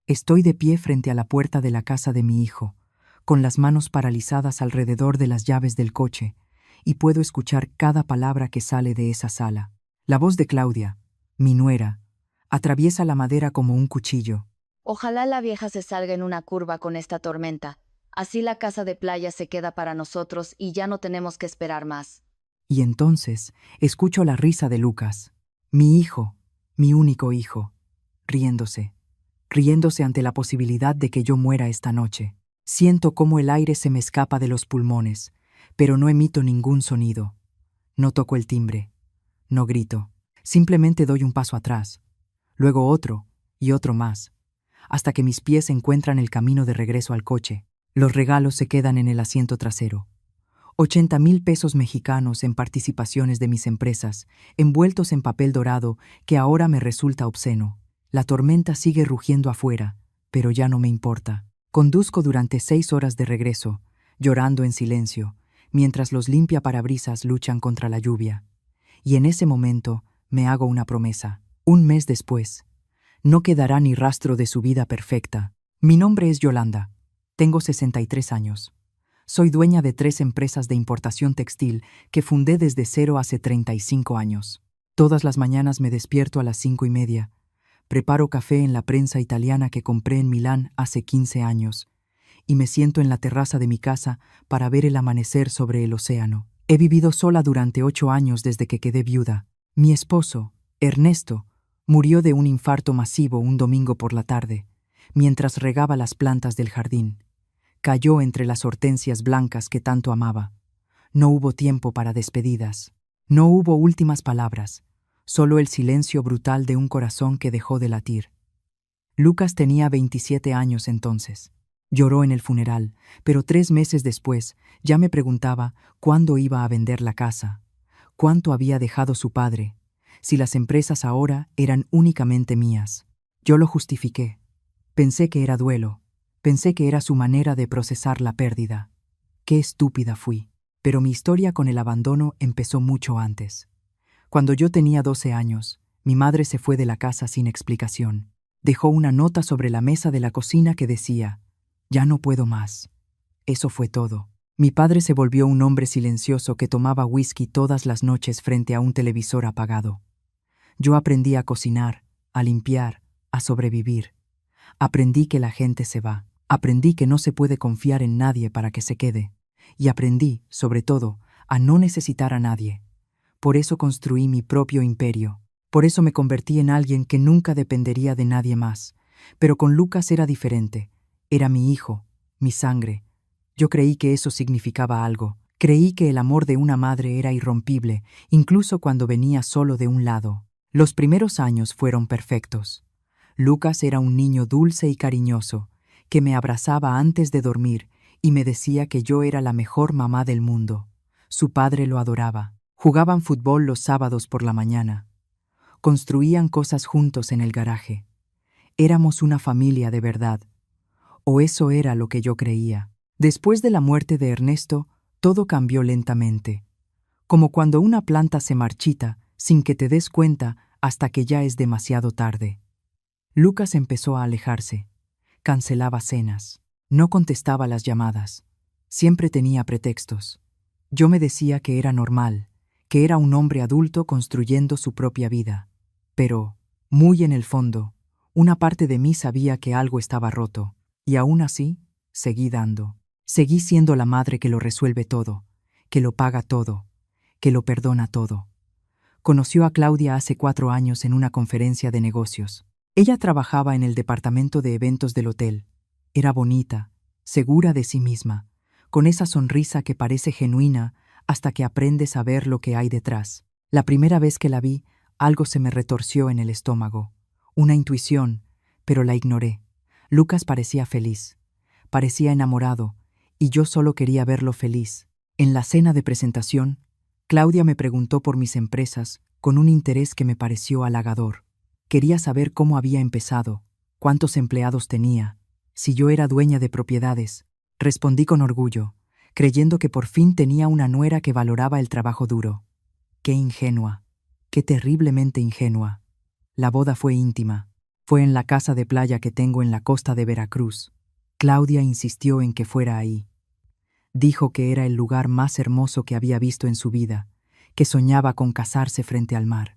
Estoy de pie frente a la puerta de la casa de mi hijo, con las manos paralizadas alrededor de las llaves del coche, y puedo escuchar cada palabra que sale de esa sala. La voz de Claudia, mi nuera, atraviesa la madera como un cuchillo. Ojalá la vieja se salga en una curva con esta tormenta. Así la casa de playa se queda para nosotros y ya no tenemos que esperar más. Y entonces escucho la risa de Lucas, mi hijo, mi único hijo, riéndose ante la posibilidad de que yo muera esta noche. Siento cómo el aire se me escapa de los pulmones, pero no emito ningún sonido. No toco el timbre, no grito, simplemente doy un paso atrás, luego otro y otro más, hasta que mis pies encuentran el camino de regreso al coche. Los regalos se quedan en el asiento trasero. 80,000 pesos mexicanos en participaciones de mis empresas, envueltos en papel dorado que ahora me resulta obsceno. La tormenta sigue rugiendo afuera, pero ya no me importa. Conduzco durante 6 horas de regreso, llorando en silencio, mientras los limpiaparabrisas luchan contra la lluvia. Y en ese momento me hago una promesa. Un mes después, no quedará ni rastro de su vida perfecta. Mi nombre es Yolanda. Tengo 63 años. Soy dueña de 3 empresas de importación textil que fundé desde cero hace 35 años. Todas las mañanas me despierto a las 5:30. Preparo café en la prensa italiana que compré en Milán hace 15 años y me siento en la terraza de mi casa para ver el amanecer sobre el océano. He vivido sola durante 8 años desde que quedé viuda. Mi esposo, Ernesto, murió de un infarto masivo un domingo por la tarde, mientras regaba las plantas del jardín. Cayó entre las hortensias blancas que tanto amaba. No hubo tiempo para despedidas. No hubo últimas palabras, solo el silencio brutal de un corazón que dejó de latir. Lucas tenía 27 años entonces. Lloró en el funeral, pero 3 meses después ya me preguntaba cuándo iba a vender la casa, cuánto había dejado su padre, si las empresas ahora eran únicamente mías. Yo lo justifiqué. Pensé que era duelo. Pensé que era su manera de procesar la pérdida. Qué estúpida fui. Pero mi historia con el abandono empezó mucho antes. Cuando yo tenía 12 años, mi madre se fue de la casa sin explicación. Dejó una nota sobre la mesa de la cocina que decía: «Ya no puedo más». Eso fue todo. Mi padre se volvió un hombre silencioso que tomaba whisky todas las noches frente a un televisor apagado. Yo aprendí a cocinar, a limpiar, a sobrevivir. Aprendí que la gente se va. Aprendí que no se puede confiar en nadie para que se quede. Y aprendí, sobre todo, a no necesitar a nadie. Por eso construí mi propio imperio. Por eso me convertí en alguien que nunca dependería de nadie más. Pero con Lucas era diferente. Era mi hijo, mi sangre. Yo creí que eso significaba algo. Creí que el amor de una madre era irrompible, incluso cuando venía solo de un lado. Los primeros años fueron perfectos. Lucas era un niño dulce y cariñoso, que me abrazaba antes de dormir y me decía que yo era la mejor mamá del mundo. Su padre lo adoraba. Jugaban fútbol los sábados por la mañana. Construían cosas juntos en el garaje. Éramos una familia de verdad. O eso era lo que yo creía. Después de la muerte de Ernesto, todo cambió lentamente. Como cuando una planta se marchita sin que te des cuenta hasta que ya es demasiado tarde. Lucas empezó a alejarse. Cancelaba cenas. No contestaba las llamadas. Siempre tenía pretextos. Yo me decía que era normal, que era un hombre adulto construyendo su propia vida. Pero, muy en el fondo, una parte de mí sabía que algo estaba roto. Y aún así, seguí dando. Seguí siendo la madre que lo resuelve todo, que lo paga todo, que lo perdona todo. Conoció a Claudia hace 4 años en una conferencia de negocios. Ella trabajaba en el departamento de eventos del hotel. Era bonita, segura de sí misma, con esa sonrisa que parece genuina hasta que aprendes a ver lo que hay detrás. La primera vez que la vi, algo se me retorció en el estómago. Una intuición, pero la ignoré. Lucas parecía feliz, parecía enamorado, y yo solo quería verlo feliz. En la cena de presentación, Claudia me preguntó por mis empresas con un interés que me pareció halagador. Quería saber cómo había empezado, cuántos empleados tenía, si yo era dueña de propiedades. Respondí con orgullo, creyendo que por fin tenía una nuera que valoraba el trabajo duro. Qué ingenua, qué terriblemente ingenua. La boda fue íntima. Fue en la casa de playa que tengo en la costa de Veracruz. Claudia insistió en que fuera ahí. Dijo que era el lugar más hermoso que había visto en su vida, que soñaba con casarse frente al mar.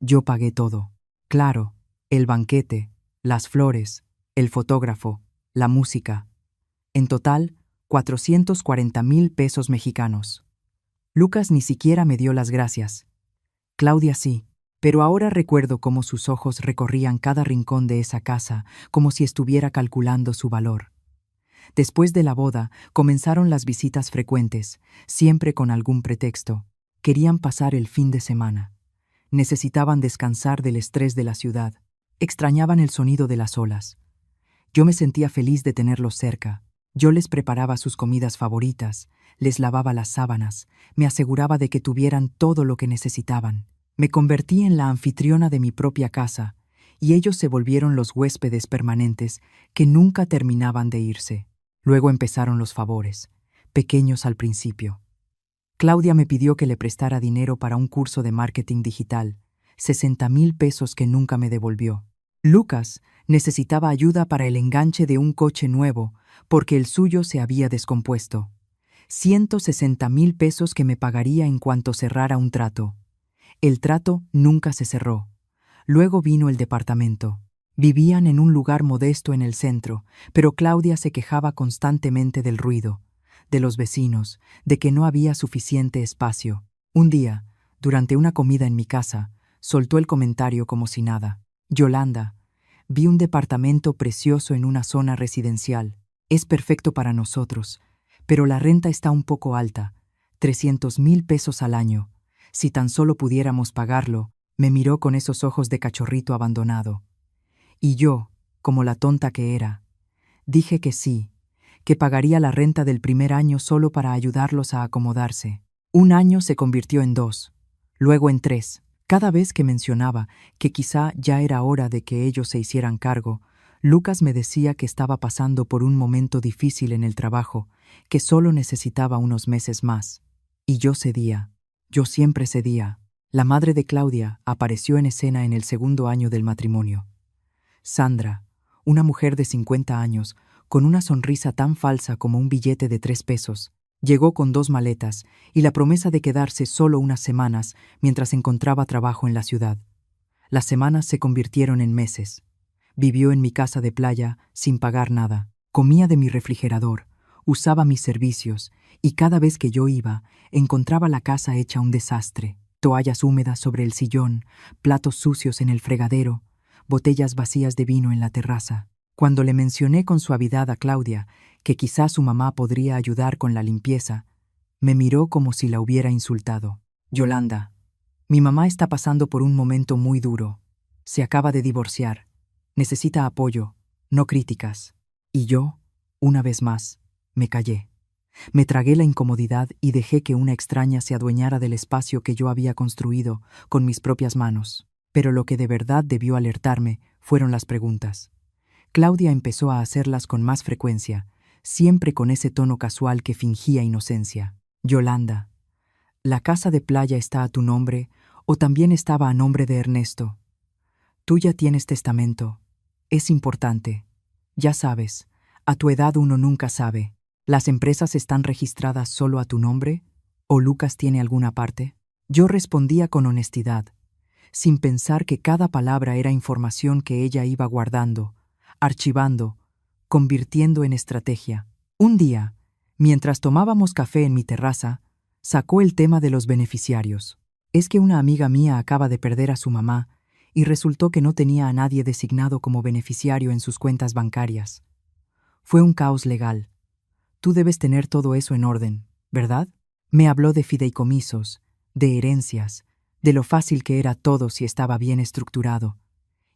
Yo pagué todo. Claro, el banquete, las flores, el fotógrafo, la música. En total, 440,000 pesos mexicanos. Lucas ni siquiera me dio las gracias. Claudia sí, pero ahora recuerdo cómo sus ojos recorrían cada rincón de esa casa, como si estuviera calculando su valor. Después de la boda, comenzaron las visitas frecuentes, siempre con algún pretexto. Querían pasar el fin de semana. Necesitaban descansar del estrés de la ciudad. Extrañaban el sonido de las olas. Yo me sentía feliz de tenerlos cerca. Yo les preparaba sus comidas favoritas, les lavaba las sábanas, me aseguraba de que tuvieran todo lo que necesitaban. Me convertí en la anfitriona de mi propia casa, y ellos se volvieron los huéspedes permanentes que nunca terminaban de irse. Luego empezaron los favores, pequeños al principio. Claudia me pidió que le prestara dinero para un curso de marketing digital, 60,000 pesos que nunca me devolvió. Lucas necesitaba ayuda para el enganche de un coche nuevo, porque el suyo se había descompuesto. 160,000 pesos que me pagaría en cuanto cerrara un trato. El trato nunca se cerró. Luego vino el departamento. Vivían en un lugar modesto en el centro, pero Claudia se quejaba constantemente del ruido, de los vecinos, de que no había suficiente espacio. Un día, durante una comida en mi casa, soltó el comentario como si nada. Yolanda, vi un departamento precioso en una zona residencial. Es perfecto para nosotros, pero la renta está un poco alta, 300,000 pesos al año. Si tan solo pudiéramos pagarlo, me miró con esos ojos de cachorrito abandonado. Y yo, como la tonta que era, dije que sí, que pagaría la renta del primer año solo para ayudarlos a acomodarse. Un año se convirtió en 2, luego en 3. Cada vez que mencionaba que quizá ya era hora de que ellos se hicieran cargo, Lucas me decía que estaba pasando por un momento difícil en el trabajo, que solo necesitaba unos meses más. Y yo cedía. Yo siempre cedía. La madre de Claudia apareció en escena en el segundo año del matrimonio. Sandra, una mujer de 50 años, con una sonrisa tan falsa como un billete de 3 pesos, llegó con 2 maletas y la promesa de quedarse solo unas semanas mientras encontraba trabajo en la ciudad. Las semanas se convirtieron en meses. Vivió en mi casa de playa sin pagar nada. Comía de mi refrigerador, usaba mis servicios y cada vez que yo iba, encontraba la casa hecha un desastre. Toallas húmedas sobre el sillón, platos sucios en el fregadero, botellas vacías de vino en la terraza. Cuando le mencioné con suavidad a Claudia que quizá su mamá podría ayudar con la limpieza, me miró como si la hubiera insultado. Yolanda, mi mamá está pasando por un momento muy duro. Se acaba de divorciar. Necesita apoyo, no críticas. Y yo, una vez más, me callé. Me tragué la incomodidad y dejé que una extraña se adueñara del espacio que yo había construido con mis propias manos. Pero lo que de verdad debió alertarme fueron las preguntas. Claudia empezó a hacerlas con más frecuencia, siempre con ese tono casual que fingía inocencia. Yolanda, ¿la casa de playa está a tu nombre o también estaba a nombre de Ernesto? Tú ya tienes testamento. Es importante. Ya sabes, a tu edad uno nunca sabe. ¿Las empresas están registradas solo a tu nombre? ¿O Lucas tiene alguna parte? Yo respondía con honestidad, sin pensar que cada palabra era información que ella iba guardando, archivando, convirtiendo en estrategia. Un día, mientras tomábamos café en mi terraza, sacó el tema de los beneficiarios. Es que una amiga mía acaba de perder a su mamá y resultó que no tenía a nadie designado como beneficiario en sus cuentas bancarias. Fue un caos legal. Tú debes tener todo eso en orden, ¿verdad? Me habló de fideicomisos, de herencias, de lo fácil que era todo si estaba bien estructurado.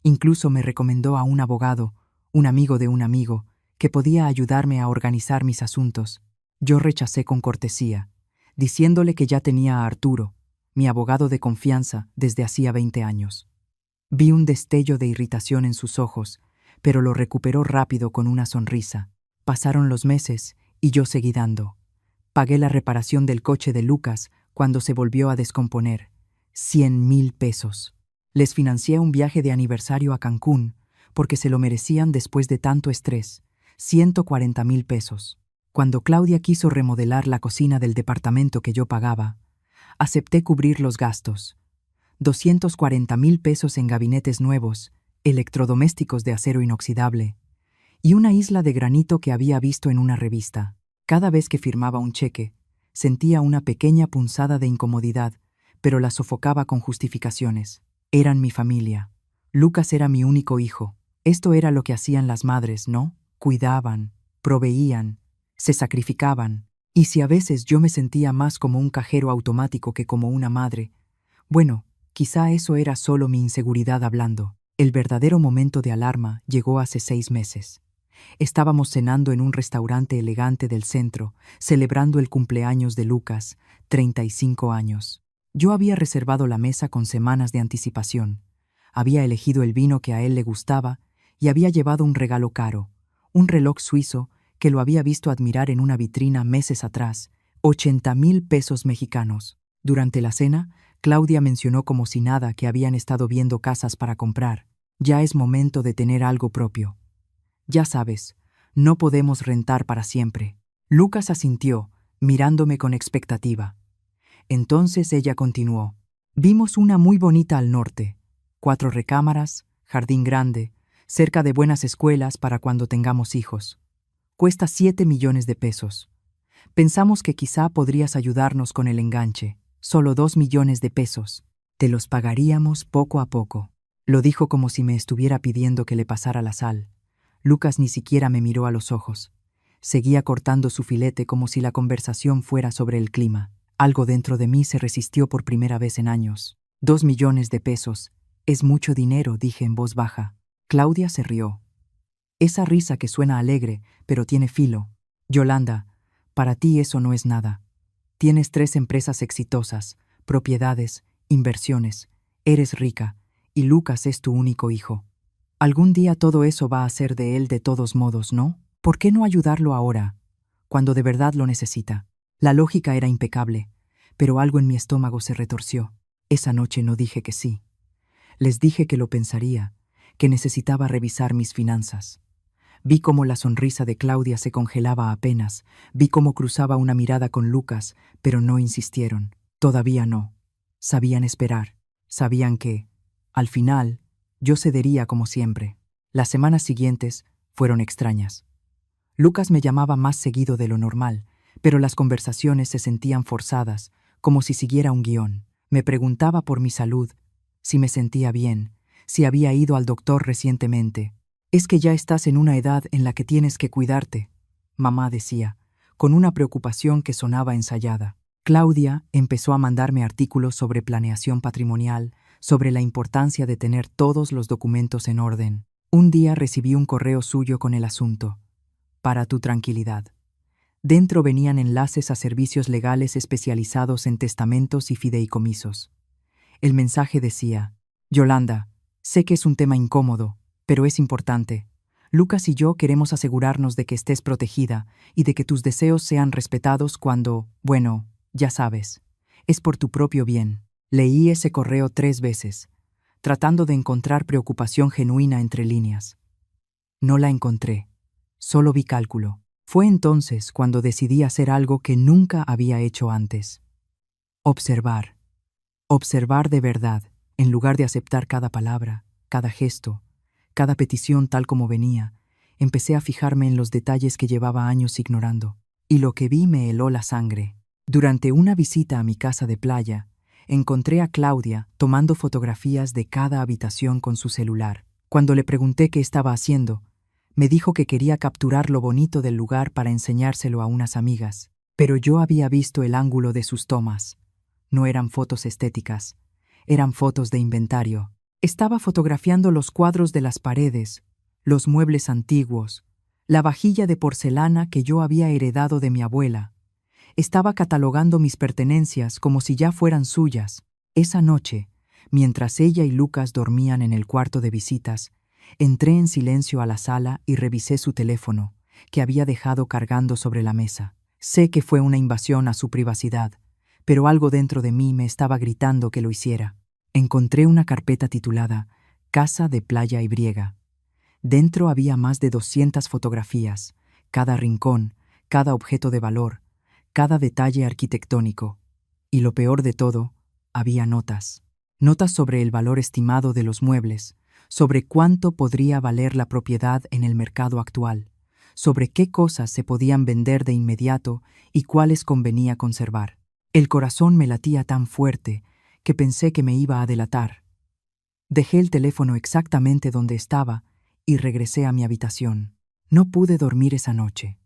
Incluso me recomendó a un abogado, un amigo de un amigo, que podía ayudarme a organizar mis asuntos. Yo rechacé con cortesía, diciéndole que ya tenía a Arturo, mi abogado de confianza, desde hacía 20 años. Vi un destello de irritación en sus ojos, pero lo recuperó rápido con una sonrisa. Pasaron los meses y yo seguí dando. Pagué la reparación del coche de Lucas cuando se volvió a descomponer. 100,000 pesos. Les financié un viaje de aniversario a Cancún, porque se lo merecían después de tanto estrés. 140,000 pesos. Cuando Claudia quiso remodelar la cocina del departamento que yo pagaba, acepté cubrir los gastos. 240,000 pesos en gabinetes nuevos, electrodomésticos de acero inoxidable y una isla de granito que había visto en una revista. Cada vez que firmaba un cheque, sentía una pequeña punzada de incomodidad, pero la sofocaba con justificaciones. Eran mi familia. Lucas era mi único hijo. Esto era lo que hacían las madres, ¿no? Cuidaban, proveían, se sacrificaban. Y si a veces yo me sentía más como un cajero automático que como una madre, bueno, quizá eso era solo mi inseguridad hablando. El verdadero momento de alarma llegó hace 6 meses. Estábamos cenando en un restaurante elegante del centro, celebrando el cumpleaños de Lucas, 35 años. Yo había reservado la mesa con semanas de anticipación. Había elegido el vino que a él le gustaba y había llevado un regalo caro, un reloj suizo que lo había visto admirar en una vitrina meses atrás, 80,000 pesos mexicanos. Durante la cena, Claudia mencionó como si nada que habían estado viendo casas para comprar. Ya es momento de tener algo propio. Ya sabes, no podemos rentar para siempre. Lucas asintió, mirándome con expectativa. Entonces ella continuó. Vimos una muy bonita al norte. 4 recámaras, jardín grande, cerca de buenas escuelas para cuando tengamos hijos. Cuesta 7 millones de pesos. Pensamos que quizá podrías ayudarnos con el enganche. Solo 2 millones de pesos. Te los pagaríamos poco a poco. Lo dijo como si me estuviera pidiendo que le pasara la sal. Lucas ni siquiera me miró a los ojos. Seguía cortando su filete como si la conversación fuera sobre el clima. Algo dentro de mí se resistió por primera vez en años. 2 millones de pesos. Es mucho dinero, dije en voz baja. Claudia se rió. Esa risa que suena alegre, pero tiene filo. Yolanda, para ti eso no es nada. Tienes 3 empresas exitosas, propiedades, inversiones. Eres rica, y Lucas es tu único hijo. Algún día todo eso va a ser de él de todos modos, ¿no? ¿Por qué no ayudarlo ahora, cuando de verdad lo necesita? La lógica era impecable, pero algo en mi estómago se retorció. Esa noche no dije que sí. Les dije que lo pensaría, que necesitaba revisar mis finanzas. Vi cómo la sonrisa de Claudia se congelaba apenas, vi cómo cruzaba una mirada con Lucas, pero no insistieron. Todavía no. Sabían esperar. Sabían que, al final, yo cedería como siempre. Las semanas siguientes fueron extrañas. Lucas me llamaba más seguido de lo normal, pero las conversaciones se sentían forzadas, como si siguiera un guión. Me preguntaba por mi salud, si me sentía bien, si había ido al doctor recientemente. Es que ya estás en una edad en la que tienes que cuidarte, mamá decía, con una preocupación que sonaba ensayada. Claudia empezó a mandarme artículos sobre planeación patrimonial, sobre la importancia de tener todos los documentos en orden. Un día recibí un correo suyo con el asunto. Para tu tranquilidad. Dentro venían enlaces a servicios legales especializados en testamentos y fideicomisos. El mensaje decía: Yolanda, sé que es un tema incómodo, pero es importante. Lucas y yo queremos asegurarnos de que estés protegida y de que tus deseos sean respetados cuando, bueno, ya sabes, es por tu propio bien. Leí ese correo 3 veces, tratando de encontrar preocupación genuina entre líneas. No la encontré, solo vi cálculo. Fue entonces cuando decidí hacer algo que nunca había hecho antes. Observar. Observar de verdad, en lugar de aceptar cada palabra, cada gesto, cada petición tal como venía. Empecé a fijarme en los detalles que llevaba años ignorando, y lo que vi me heló la sangre. Durante una visita a mi casa de playa, encontré a Claudia tomando fotografías de cada habitación con su celular. Cuando le pregunté qué estaba haciendo, me dijo que quería capturar lo bonito del lugar para enseñárselo a unas amigas. Pero yo había visto el ángulo de sus tomas. No eran fotos estéticas, eran fotos de inventario. Estaba fotografiando los cuadros de las paredes, los muebles antiguos, la vajilla de porcelana que yo había heredado de mi abuela. Estaba catalogando mis pertenencias como si ya fueran suyas. Esa noche, mientras ella y Lucas dormían en el cuarto de visitas, entré en silencio a la sala y revisé su teléfono, que había dejado cargando sobre la mesa. Sé que fue una invasión a su privacidad, pero algo dentro de mí me estaba gritando que lo hiciera. Encontré una carpeta titulada Casa de Playa y Briega. Dentro había más de 200 fotografías, cada rincón, cada objeto de valor, cada detalle arquitectónico. Y lo peor de todo, había notas. Notas sobre el valor estimado de los muebles, sobre cuánto podría valer la propiedad en el mercado actual, sobre qué cosas se podían vender de inmediato y cuáles convenía conservar. El corazón me latía tan fuerte que pensé que me iba a delatar. Dejé el teléfono exactamente donde estaba y regresé a mi habitación. No pude dormir esa noche.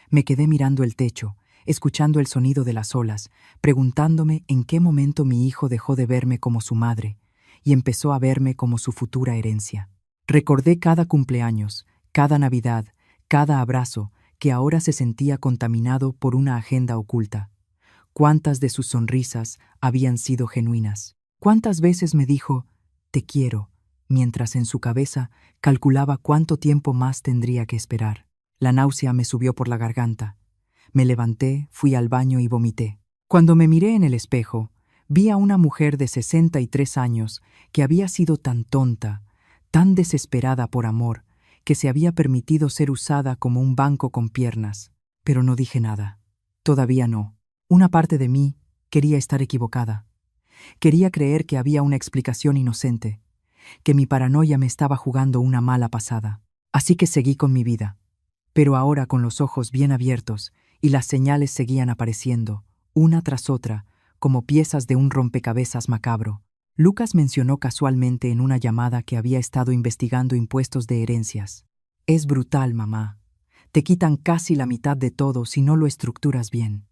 Me quedé mirando el techo, escuchando el sonido de las olas, preguntándome en qué momento mi hijo dejó de verme como su madre y empezó a verme como su futura herencia. Recordé cada cumpleaños, cada Navidad, cada abrazo que ahora se sentía contaminado por una agenda oculta. Cuántas de sus sonrisas habían sido genuinas. Cuántas veces me dijo, «Te quiero», mientras en su cabeza calculaba cuánto tiempo más tendría que esperar. La náusea me subió por la garganta. Me levanté, fui al baño y vomité. Cuando me miré en el espejo, vi a una mujer de 63 años que había sido tan tonta, tan desesperada por amor, que se había permitido ser usada como un banco con piernas. Pero no dije nada. Todavía no. Una parte de mí quería estar equivocada. Quería creer que había una explicación inocente, que mi paranoia me estaba jugando una mala pasada. Así que seguí con mi vida, pero ahora con los ojos bien abiertos, y las señales seguían apareciendo, una tras otra, como piezas de un rompecabezas macabro. Lucas mencionó casualmente en una llamada que había estado investigando impuestos de herencias. «Es brutal, mamá. Te quitan casi la mitad de todo si no lo estructuras bien.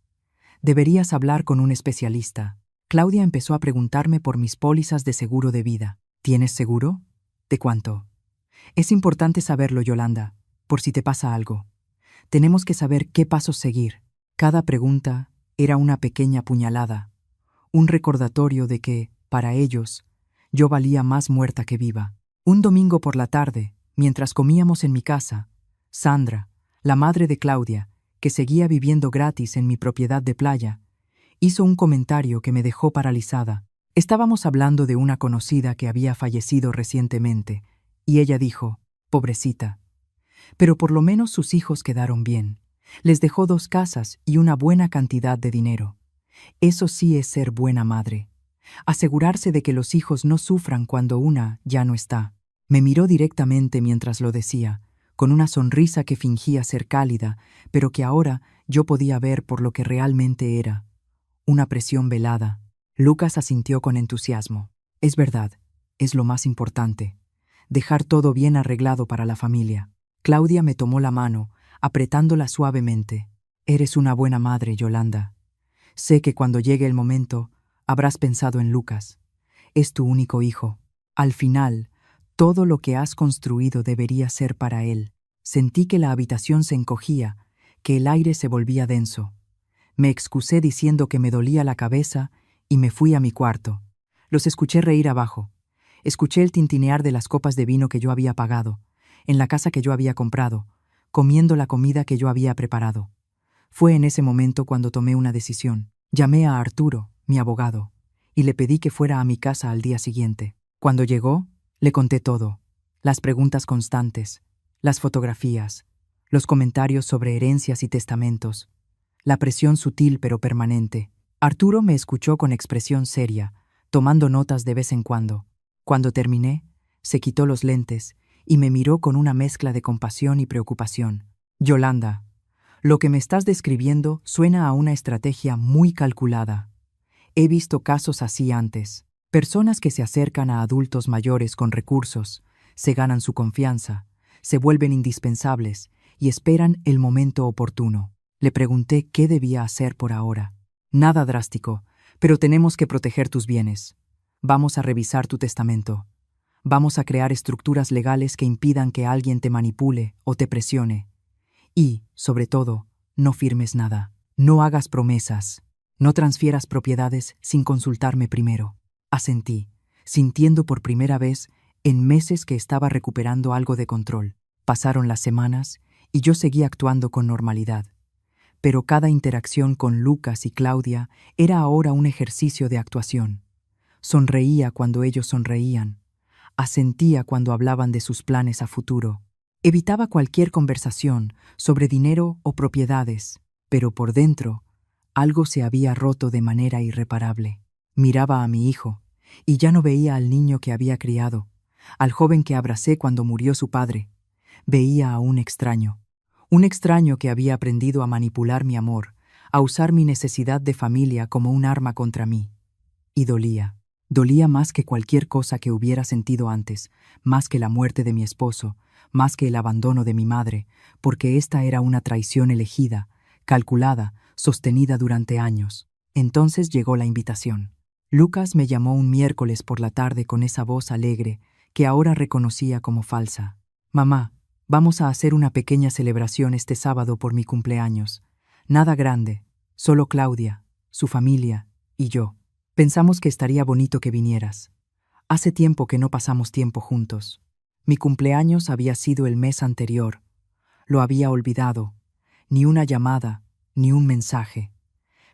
Deberías hablar con un especialista». Claudia empezó a preguntarme por mis pólizas de seguro de vida. «¿Tienes seguro? ¿De cuánto?» «Es importante saberlo, Yolanda, por si te pasa algo. Tenemos que saber qué pasos seguir». Cada pregunta era una pequeña puñalada, un recordatorio de que, para ellos, yo valía más muerta que viva. Un domingo por la tarde, mientras comíamos en mi casa, Sandra, la madre de Claudia, que seguía viviendo gratis en mi propiedad de playa, hizo un comentario que me dejó paralizada. Estábamos hablando de una conocida que había fallecido recientemente, y ella dijo, «Pobrecita. Pero por lo menos sus hijos quedaron bien. Les dejó 2 casas y una buena cantidad de dinero. Eso sí es ser buena madre. Asegurarse de que los hijos no sufran cuando una ya no está». Me miró directamente mientras lo decía, con una sonrisa que fingía ser cálida, pero que ahora yo podía ver por lo que realmente era. Una presión velada. Lucas asintió con entusiasmo. «Es verdad, es lo más importante. Dejar todo bien arreglado para la familia». Claudia me tomó la mano, apretándola suavemente. «Eres una buena madre, Yolanda. Sé que cuando llegue el momento, habrás pensado en Lucas. Es tu único hijo. Al final, todo lo que has construido debería ser para él». Sentí que la habitación se encogía, que el aire se volvía denso. Me excusé diciendo que me dolía la cabeza y me fui a mi cuarto. Los escuché reír abajo. Escuché el tintinear de las copas de vino que yo había pagado, en la casa que yo había comprado, comiendo la comida que yo había preparado. Fue en ese momento cuando tomé una decisión. Llamé a Arturo, mi abogado, y le pedí que fuera a mi casa al día siguiente. Cuando llegó, le conté todo. Las preguntas constantes, las fotografías, los comentarios sobre herencias y testamentos, la presión sutil pero permanente. Arturo me escuchó con expresión seria, tomando notas de vez en cuando. Cuando terminé, se quitó los lentes y me miró con una mezcla de compasión y preocupación. «Yolanda, lo que me estás describiendo suena a una estrategia muy calculada. He visto casos así antes. Personas que se acercan a adultos mayores con recursos, se ganan su confianza, se vuelven indispensables y esperan el momento oportuno». Le pregunté qué debía hacer por ahora. «Nada drástico, pero tenemos que proteger tus bienes. Vamos a revisar tu testamento. Vamos a crear estructuras legales que impidan que alguien te manipule o te presione. Y, sobre todo, no firmes nada. No hagas promesas. No transfieras propiedades sin consultarme primero». Asentí, sintiendo por primera vez en meses que estaba recuperando algo de control. Pasaron las semanas y yo seguí actuando con normalidad. Pero cada interacción con Lucas y Claudia era ahora un ejercicio de actuación. Sonreía cuando ellos sonreían. Asentía cuando hablaban de sus planes a futuro. Evitaba cualquier conversación sobre dinero o propiedades, pero por dentro, algo se había roto de manera irreparable. Miraba a mi hijo, y ya no veía al niño que había criado, al joven que abracé cuando murió su padre. Veía a un extraño que había aprendido a manipular mi amor, a usar mi necesidad de familia como un arma contra mí. Y dolía más que cualquier cosa que hubiera sentido antes, más que la muerte de mi esposo, más que el abandono de mi madre, porque esta era una traición elegida, calculada, sostenida durante años. Entonces llegó la invitación. Lucas me llamó un miércoles por la tarde con esa voz alegre que ahora reconocía como falsa. Mamá, vamos a hacer una pequeña celebración este sábado por mi cumpleaños. Nada grande, solo Claudia, su familia y yo. Pensamos que estaría bonito que vinieras. Hace tiempo que no pasamos tiempo juntos. Mi cumpleaños había sido el mes anterior. Lo había olvidado. Ni una llamada, ni un mensaje.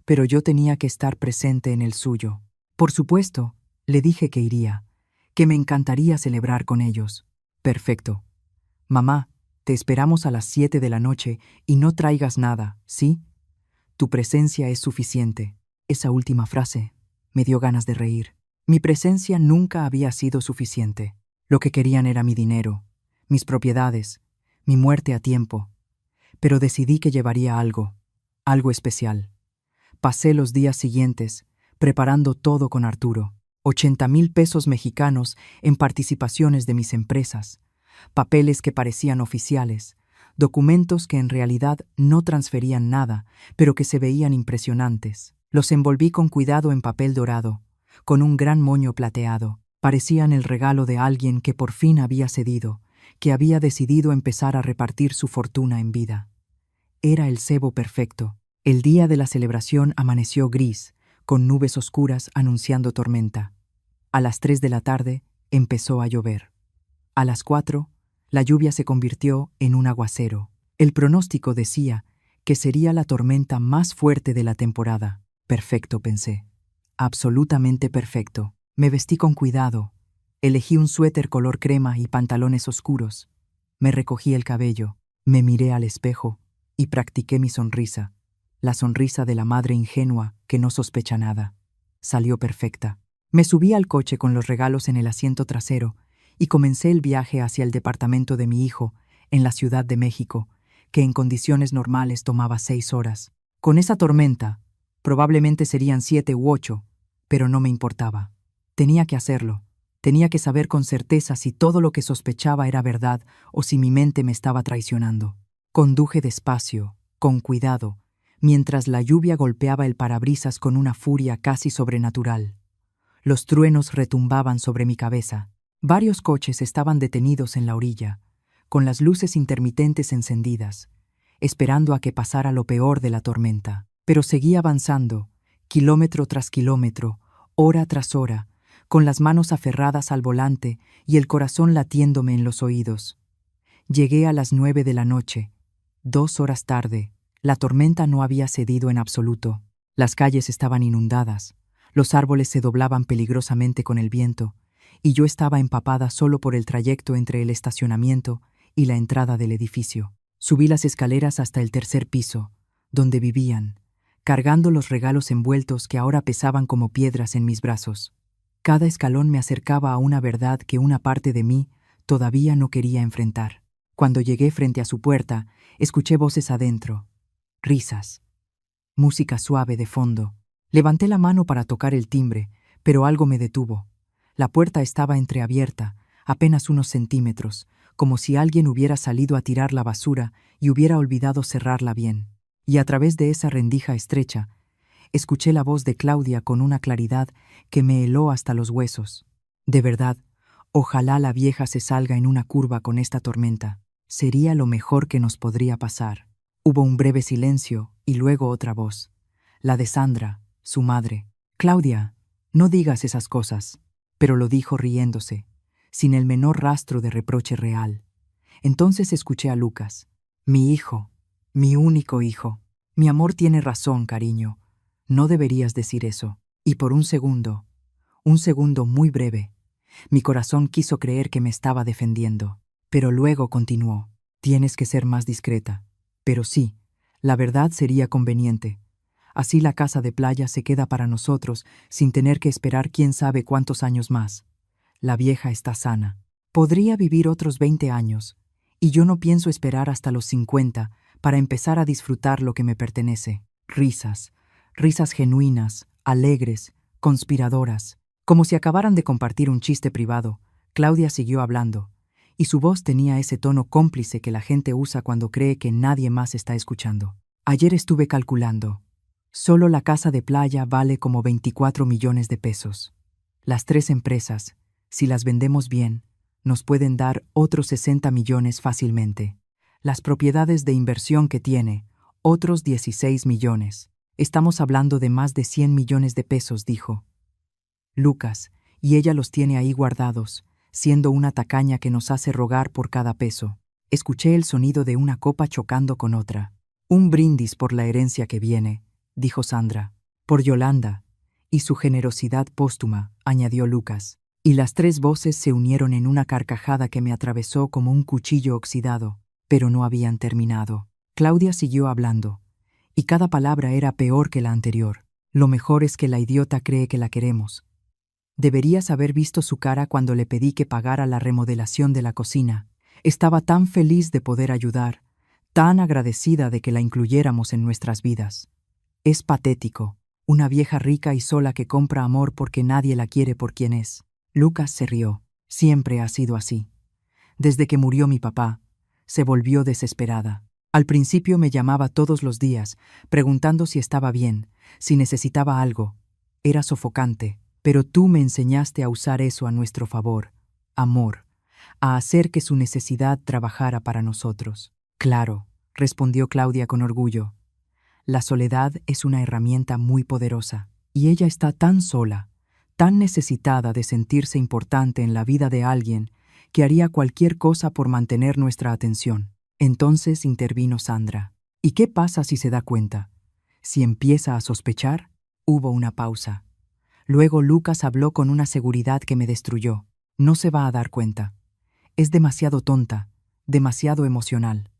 Pero yo tenía que estar presente en el suyo. Por supuesto, le dije que iría, que me encantaría celebrar con ellos. Perfecto. Mamá, te esperamos a las 7 de la noche y no traigas nada, ¿sí? Tu presencia es suficiente. Esa última frase me dio ganas de reír. Mi presencia nunca había sido suficiente. Lo que querían era mi dinero, mis propiedades, mi muerte a tiempo. Pero decidí que llevaría algo especial. Pasé los días siguientes preparando todo con Arturo. 80,000 pesos mexicanos en participaciones de mis empresas, papeles que parecían oficiales, documentos que en realidad no transferían nada, pero que se veían impresionantes. Los envolví con cuidado en papel dorado, con un gran moño plateado. Parecían el regalo de alguien que por fin había cedido, que había decidido empezar a repartir su fortuna en vida. Era el cebo perfecto. El día de la celebración amaneció gris, con nubes oscuras anunciando tormenta. A las 3 de la tarde empezó a llover. A las 4, la lluvia se convirtió en un aguacero. El pronóstico decía que sería la tormenta más fuerte de la temporada. Perfecto, pensé. Absolutamente perfecto. Me vestí con cuidado. Elegí un suéter color crema y pantalones oscuros. Me recogí el cabello, me miré al espejo y practiqué mi sonrisa. La sonrisa de la madre ingenua que no sospecha nada. Salió perfecta. Me subí al coche con los regalos en el asiento trasero y comencé el viaje hacia el departamento de mi hijo, en la Ciudad de México, que en condiciones normales tomaba 6 horas. Con esa tormenta, probablemente serían 7 u 8, pero no me importaba. Tenía que hacerlo. Tenía que saber con certeza si todo lo que sospechaba era verdad o si mi mente me estaba traicionando. Conduje despacio, con cuidado, mientras la lluvia golpeaba el parabrisas con una furia casi sobrenatural. Los truenos retumbaban sobre mi cabeza. Varios coches estaban detenidos en la orilla, con las luces intermitentes encendidas, esperando a que pasara lo peor de la tormenta. Pero seguí avanzando, kilómetro tras kilómetro, hora tras hora, con las manos aferradas al volante y el corazón latiéndome en los oídos. Llegué a las 9 de la noche. 2 horas tarde, la tormenta no había cedido en absoluto. Las calles estaban inundadas, los árboles se doblaban peligrosamente con el viento, y yo estaba empapada solo por el trayecto entre el estacionamiento y la entrada del edificio. Subí las escaleras hasta el 3er piso, donde vivían, cargando los regalos envueltos que ahora pesaban como piedras en mis brazos. Cada escalón me acercaba a una verdad que una parte de mí todavía no quería enfrentar. Cuando llegué frente a su puerta, escuché voces adentro, risas, música suave de fondo. Levanté la mano para tocar el timbre, pero algo me detuvo. La puerta estaba entreabierta, apenas unos centímetros, como si alguien hubiera salido a tirar la basura y hubiera olvidado cerrarla bien. Y a través de esa rendija estrecha, escuché la voz de Claudia con una claridad que me heló hasta los huesos. De verdad, ojalá la vieja se salga en una curva con esta tormenta. Sería lo mejor que nos podría pasar. Hubo un breve silencio y luego otra voz, la de Sandra, su madre. Claudia, no digas esas cosas. Pero lo dijo riéndose, sin el menor rastro de reproche real. Entonces escuché a Lucas. Mi hijo, mi único hijo. Mi amor tiene razón, cariño. No deberías decir eso. Y por un segundo muy breve, mi corazón quiso creer que me estaba defendiendo. Pero luego continuó. Tienes que ser más discreta. Pero sí, la verdad sería conveniente. Así la casa de playa se queda para nosotros sin tener que esperar quién sabe cuántos años más. La vieja está sana. Podría vivir otros 20 años, y yo no pienso esperar hasta los 50 para empezar a disfrutar lo que me pertenece. Risas, risas genuinas, alegres, conspiradoras. Como si acabaran de compartir un chiste privado, Claudia siguió hablando, y su voz tenía ese tono cómplice que la gente usa cuando cree que nadie más está escuchando. Ayer estuve calculando. Solo la casa de playa vale como 24 millones de pesos. Las 3 empresas, si las vendemos bien, nos pueden dar otros 60 millones fácilmente. Las propiedades de inversión que tiene, otros 16 millones. Estamos hablando de más de 100 millones de pesos, dijo Lucas, y ella los tiene ahí guardados, siendo una tacaña que nos hace rogar por cada peso. Escuché el sonido de una copa chocando con otra. Un brindis por la herencia que viene, dijo Sandra. Por Yolanda, y su generosidad póstuma, añadió Lucas. Y las 3 voces se unieron en una carcajada que me atravesó como un cuchillo oxidado, pero no habían terminado. Claudia siguió hablando, y cada palabra era peor que la anterior. Lo mejor es que la idiota cree que la queremos. Deberías haber visto su cara cuando le pedí que pagara la remodelación de la cocina. Estaba tan feliz de poder ayudar, tan agradecida de que la incluyéramos en nuestras vidas. Es patético, una vieja rica y sola que compra amor porque nadie la quiere por quien es. Lucas se rió. Siempre ha sido así. Desde que murió mi papá, se volvió desesperada. Al principio me llamaba todos los días, preguntando si estaba bien, si necesitaba algo. Era sofocante, pero tú me enseñaste a usar eso a nuestro favor. Amor, a hacer que su necesidad trabajara para nosotros. Claro, respondió Claudia con orgullo. La soledad es una herramienta muy poderosa, y ella está tan sola, tan necesitada de sentirse importante en la vida de alguien, que haría cualquier cosa por mantener nuestra atención. Entonces intervino Sandra. ¿Y qué pasa si se da cuenta? ¿Si empieza a sospechar? Hubo una pausa. Luego Lucas habló con una seguridad que me destruyó. No se va a dar cuenta. Es demasiado tonta, demasiado emocional.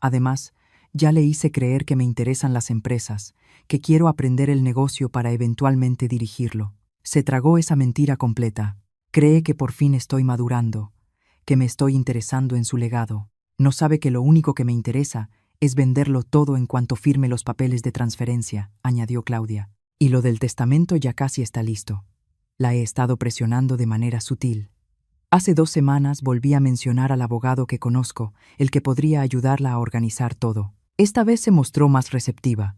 Además, ya le hice creer que me interesan las empresas, que quiero aprender el negocio para eventualmente dirigirlo. Se tragó esa mentira completa. Cree que por fin estoy madurando, que me estoy interesando en su legado. No sabe que lo único que me interesa es venderlo todo en cuanto firme los papeles de transferencia, añadió Claudia. Y lo del testamento ya casi está listo. La he estado presionando de manera sutil. Hace 2 semanas volví a mencionar al abogado que conozco, el que podría ayudarla a organizar todo. Esta vez se mostró más receptiva.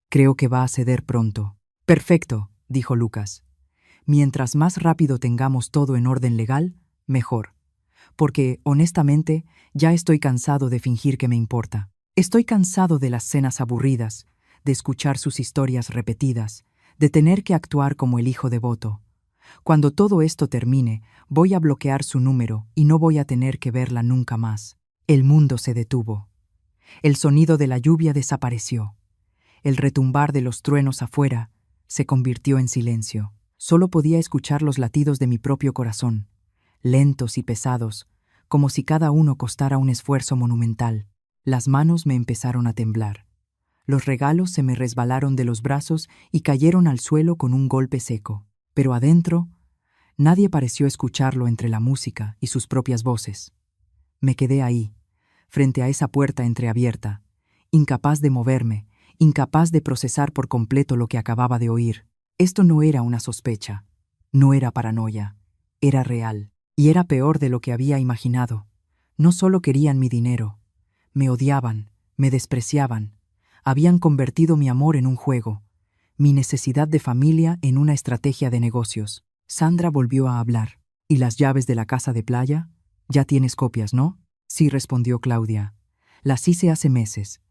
Creo que va a ceder pronto. Perfecto, dijo Lucas. Mientras más rápido tengamos todo en orden legal, mejor. Porque, honestamente, ya estoy cansado de fingir que me importa. Estoy cansado de las cenas aburridas, de escuchar sus historias repetidas, de tener que actuar como el hijo devoto. Cuando todo esto termine, voy a bloquear su número y no voy a tener que verla nunca más. El mundo se detuvo. El sonido de la lluvia desapareció. El retumbar de los truenos afuera se convirtió en silencio. Solo podía escuchar los latidos de mi propio corazón, lentos y pesados, como si cada uno costara un esfuerzo monumental. Las manos me empezaron a temblar. Los regalos se me resbalaron de los brazos y cayeron al suelo con un golpe seco. Pero adentro, nadie pareció escucharlo entre la música y sus propias voces. Me quedé ahí, frente a esa puerta entreabierta, incapaz de moverme, incapaz de procesar por completo lo que acababa de oír. Esto no era una sospecha, no era paranoia, era real, y era peor de lo que había imaginado. No solo querían mi dinero, me odiaban, me despreciaban, habían convertido mi amor en un juego, mi necesidad de familia en una estrategia de negocios. Sandra volvió a hablar. ¿Y las llaves de la casa de playa? Ya tienes copias, ¿no? Sí, respondió Claudia. Las hice hace meses.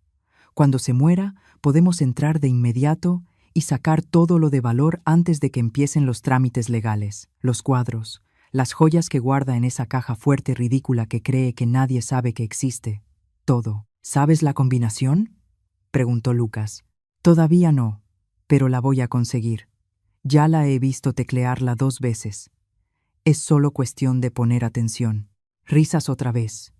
Cuando se muera, podemos entrar de inmediato y sacar todo lo de valor antes de que empiecen los trámites legales. Los cuadros, las joyas que guarda en esa caja fuerte ridícula que cree que nadie sabe que existe. Todo. ¿Sabes la combinación?, preguntó Lucas. Todavía no, pero la voy a conseguir. Ya la he visto teclearla 2 veces. Es solo cuestión de poner atención. Risas otra vez.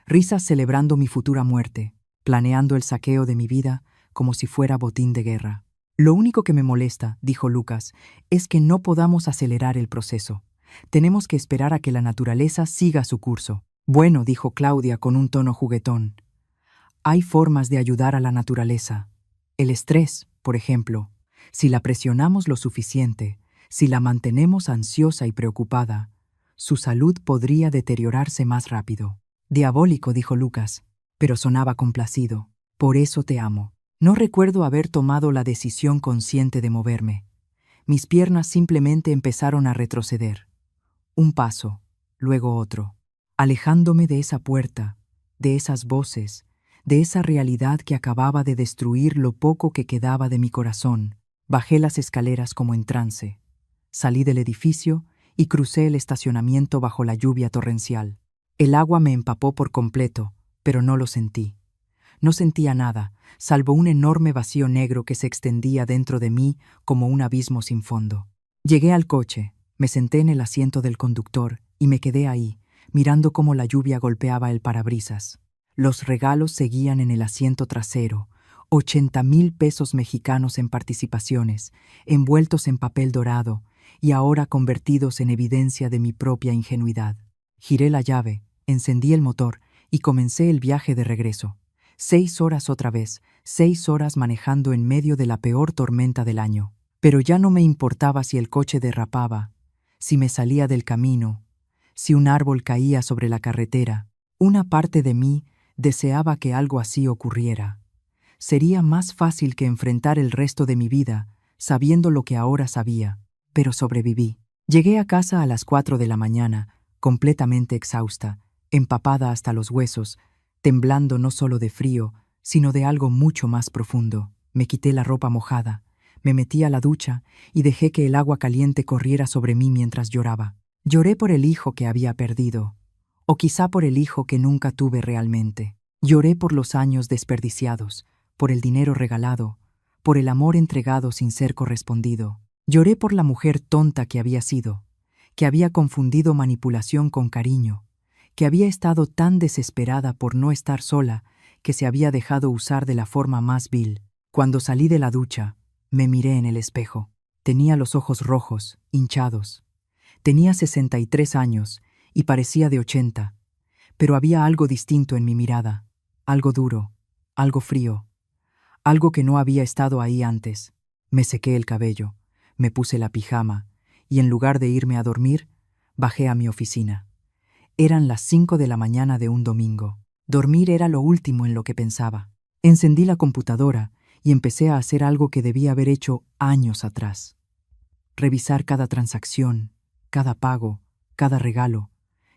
Risas celebrando mi futura muerte, planeando el saqueo de mi vida como si fuera botín de guerra. Lo único que me molesta, dijo Lucas, es que no podamos acelerar el proceso. Tenemos que esperar a que la naturaleza siga su curso. Bueno, dijo Claudia con un tono juguetón. Hay formas de ayudar a la naturaleza. El estrés, por ejemplo. Si la presionamos lo suficiente, si la mantenemos ansiosa y preocupada, su salud podría deteriorarse más rápido. Diabólico, dijo Lucas, pero sonaba complacido. Por eso te amo. No recuerdo haber tomado la decisión consciente de moverme. Mis piernas simplemente empezaron a retroceder. Un paso, luego otro, alejándome de esa puerta, de esas voces, de esa realidad que acababa de destruir lo poco que quedaba de mi corazón. Bajé las escaleras como en trance. Salí del edificio y crucé el estacionamiento bajo la lluvia torrencial. El agua me empapó por completo, pero no lo sentí. No sentía nada, salvo un enorme vacío negro que se extendía dentro de mí como un abismo sin fondo. Llegué al coche, me senté en el asiento del conductor y me quedé ahí, mirando cómo la lluvia golpeaba el parabrisas. Los regalos seguían en el asiento trasero, 80,000 pesos mexicanos en participaciones, envueltos en papel dorado y ahora convertidos en evidencia de mi propia ingenuidad. Giré la llave, encendí el motor y comencé el viaje de regreso. 6 horas otra vez, 6 horas manejando en medio de la peor tormenta del año. Pero ya no me importaba si el coche derrapaba, si me salía del camino, si un árbol caía sobre la carretera. Una parte de mí deseaba que algo así ocurriera. Sería más fácil que enfrentar el resto de mi vida, sabiendo lo que ahora sabía, pero sobreviví. Llegué a casa a las 4 de la mañana, completamente exhausta, empapada hasta los huesos, temblando no solo de frío, sino de algo mucho más profundo. Me quité la ropa mojada, me metí a la ducha y dejé que el agua caliente corriera sobre mí mientras lloraba. Lloré por el hijo que había perdido, o quizá por el hijo que nunca tuve realmente. Lloré por los años desperdiciados, por el dinero regalado, por el amor entregado sin ser correspondido. Lloré por la mujer tonta que había sido, que había confundido manipulación con cariño, que había estado tan desesperada por no estar sola que se había dejado usar de la forma más vil. Cuando salí de la ducha, me miré en el espejo. Tenía los ojos rojos, hinchados. Tenía 63 años y parecía de 80, pero había algo distinto en mi mirada, algo duro, algo frío, algo que no había estado ahí antes. Me sequé el cabello, me puse la pijama y en lugar de irme a dormir, bajé a mi oficina. Eran las 5 de la mañana de un domingo. Dormir era lo último en lo que pensaba. Encendí la computadora y empecé a hacer algo que debía haber hecho años atrás. Revisar cada transacción, cada pago, cada regalo,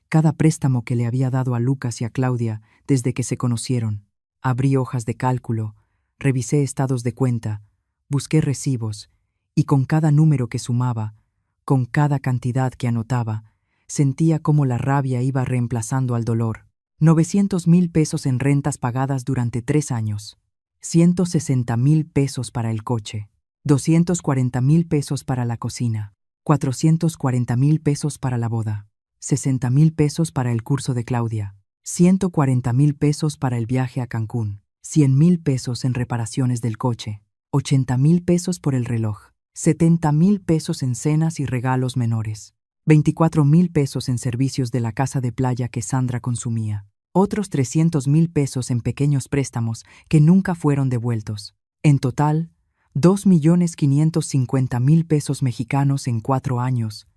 cada préstamo que le había dado a Lucas y a Claudia desde que se conocieron. Abrí hojas de cálculo, revisé estados de cuenta, busqué recibos y con cada número que sumaba, con cada cantidad que anotaba, sentía cómo la rabia iba reemplazando al dolor. 900,000 pesos en rentas pagadas durante 3 años. 160,000 pesos para el coche. 240,000 pesos para la cocina. 440,000 pesos para la boda. 60,000 pesos para el curso de Claudia. 140,000 pesos para el viaje a Cancún. 100,000 pesos en reparaciones del coche. 80,000 pesos por el reloj. 70,000 pesos en cenas y regalos menores. 24,000 pesos en servicios de la casa de playa que Sandra consumía. Otros 300,000 pesos en pequeños préstamos que nunca fueron devueltos. En total, 2,550,000 pesos mexicanos en 4 años,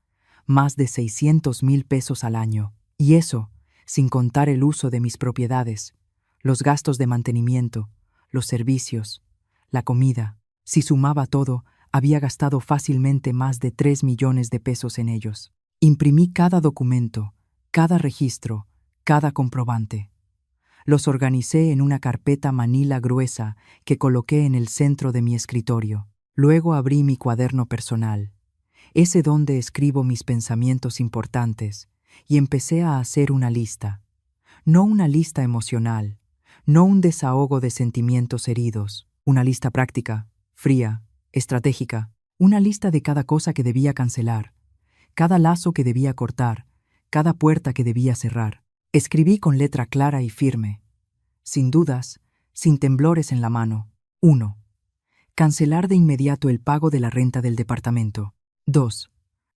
más de 600,000 pesos al año. Y eso, sin contar el uso de mis propiedades, los gastos de mantenimiento, los servicios, la comida. Si sumaba todo, había gastado fácilmente más de 3 millones de pesos en ellos. Imprimí cada documento, cada registro, cada comprobante. Los organicé en una carpeta manila gruesa que coloqué en el centro de mi escritorio. Luego abrí mi cuaderno personal, ese donde escribo mis pensamientos importantes, y empecé a hacer una lista. No una lista emocional, no un desahogo de sentimientos heridos, una lista práctica, fría, estratégica, una lista de cada cosa que debía cancelar, cada lazo que debía cortar, cada puerta que debía cerrar. Escribí con letra clara y firme, sin dudas, sin temblores en la mano. 1. Cancelar de inmediato el pago de la renta del departamento. 2.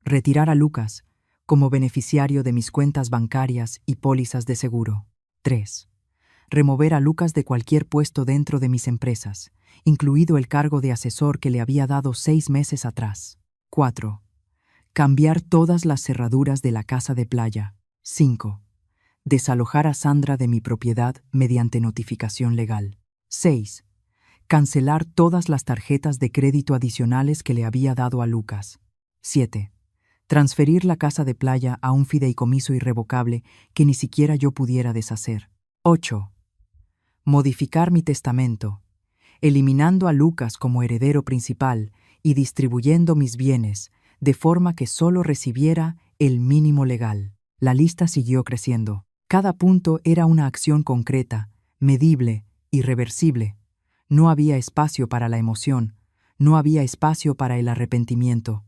Retirar a Lucas como beneficiario de mis cuentas bancarias y pólizas de seguro. 3. Remover a Lucas de cualquier puesto dentro de mis empresas, incluido el cargo de asesor que le había dado 6 meses atrás. 4. Cambiar todas las cerraduras de la casa de playa. 5. Desalojar a Sandra de mi propiedad mediante notificación legal. 6. Cancelar todas las tarjetas de crédito adicionales que le había dado a Lucas. 7. Transferir la casa de playa a un fideicomiso irrevocable que ni siquiera yo pudiera deshacer. 8. Modificar mi testamento, eliminando a Lucas como heredero principal y distribuyendo mis bienes de forma que solo recibiera el mínimo legal. La lista siguió creciendo. Cada punto era una acción concreta, medible, irreversible. No había espacio para la emoción, no había espacio para el arrepentimiento.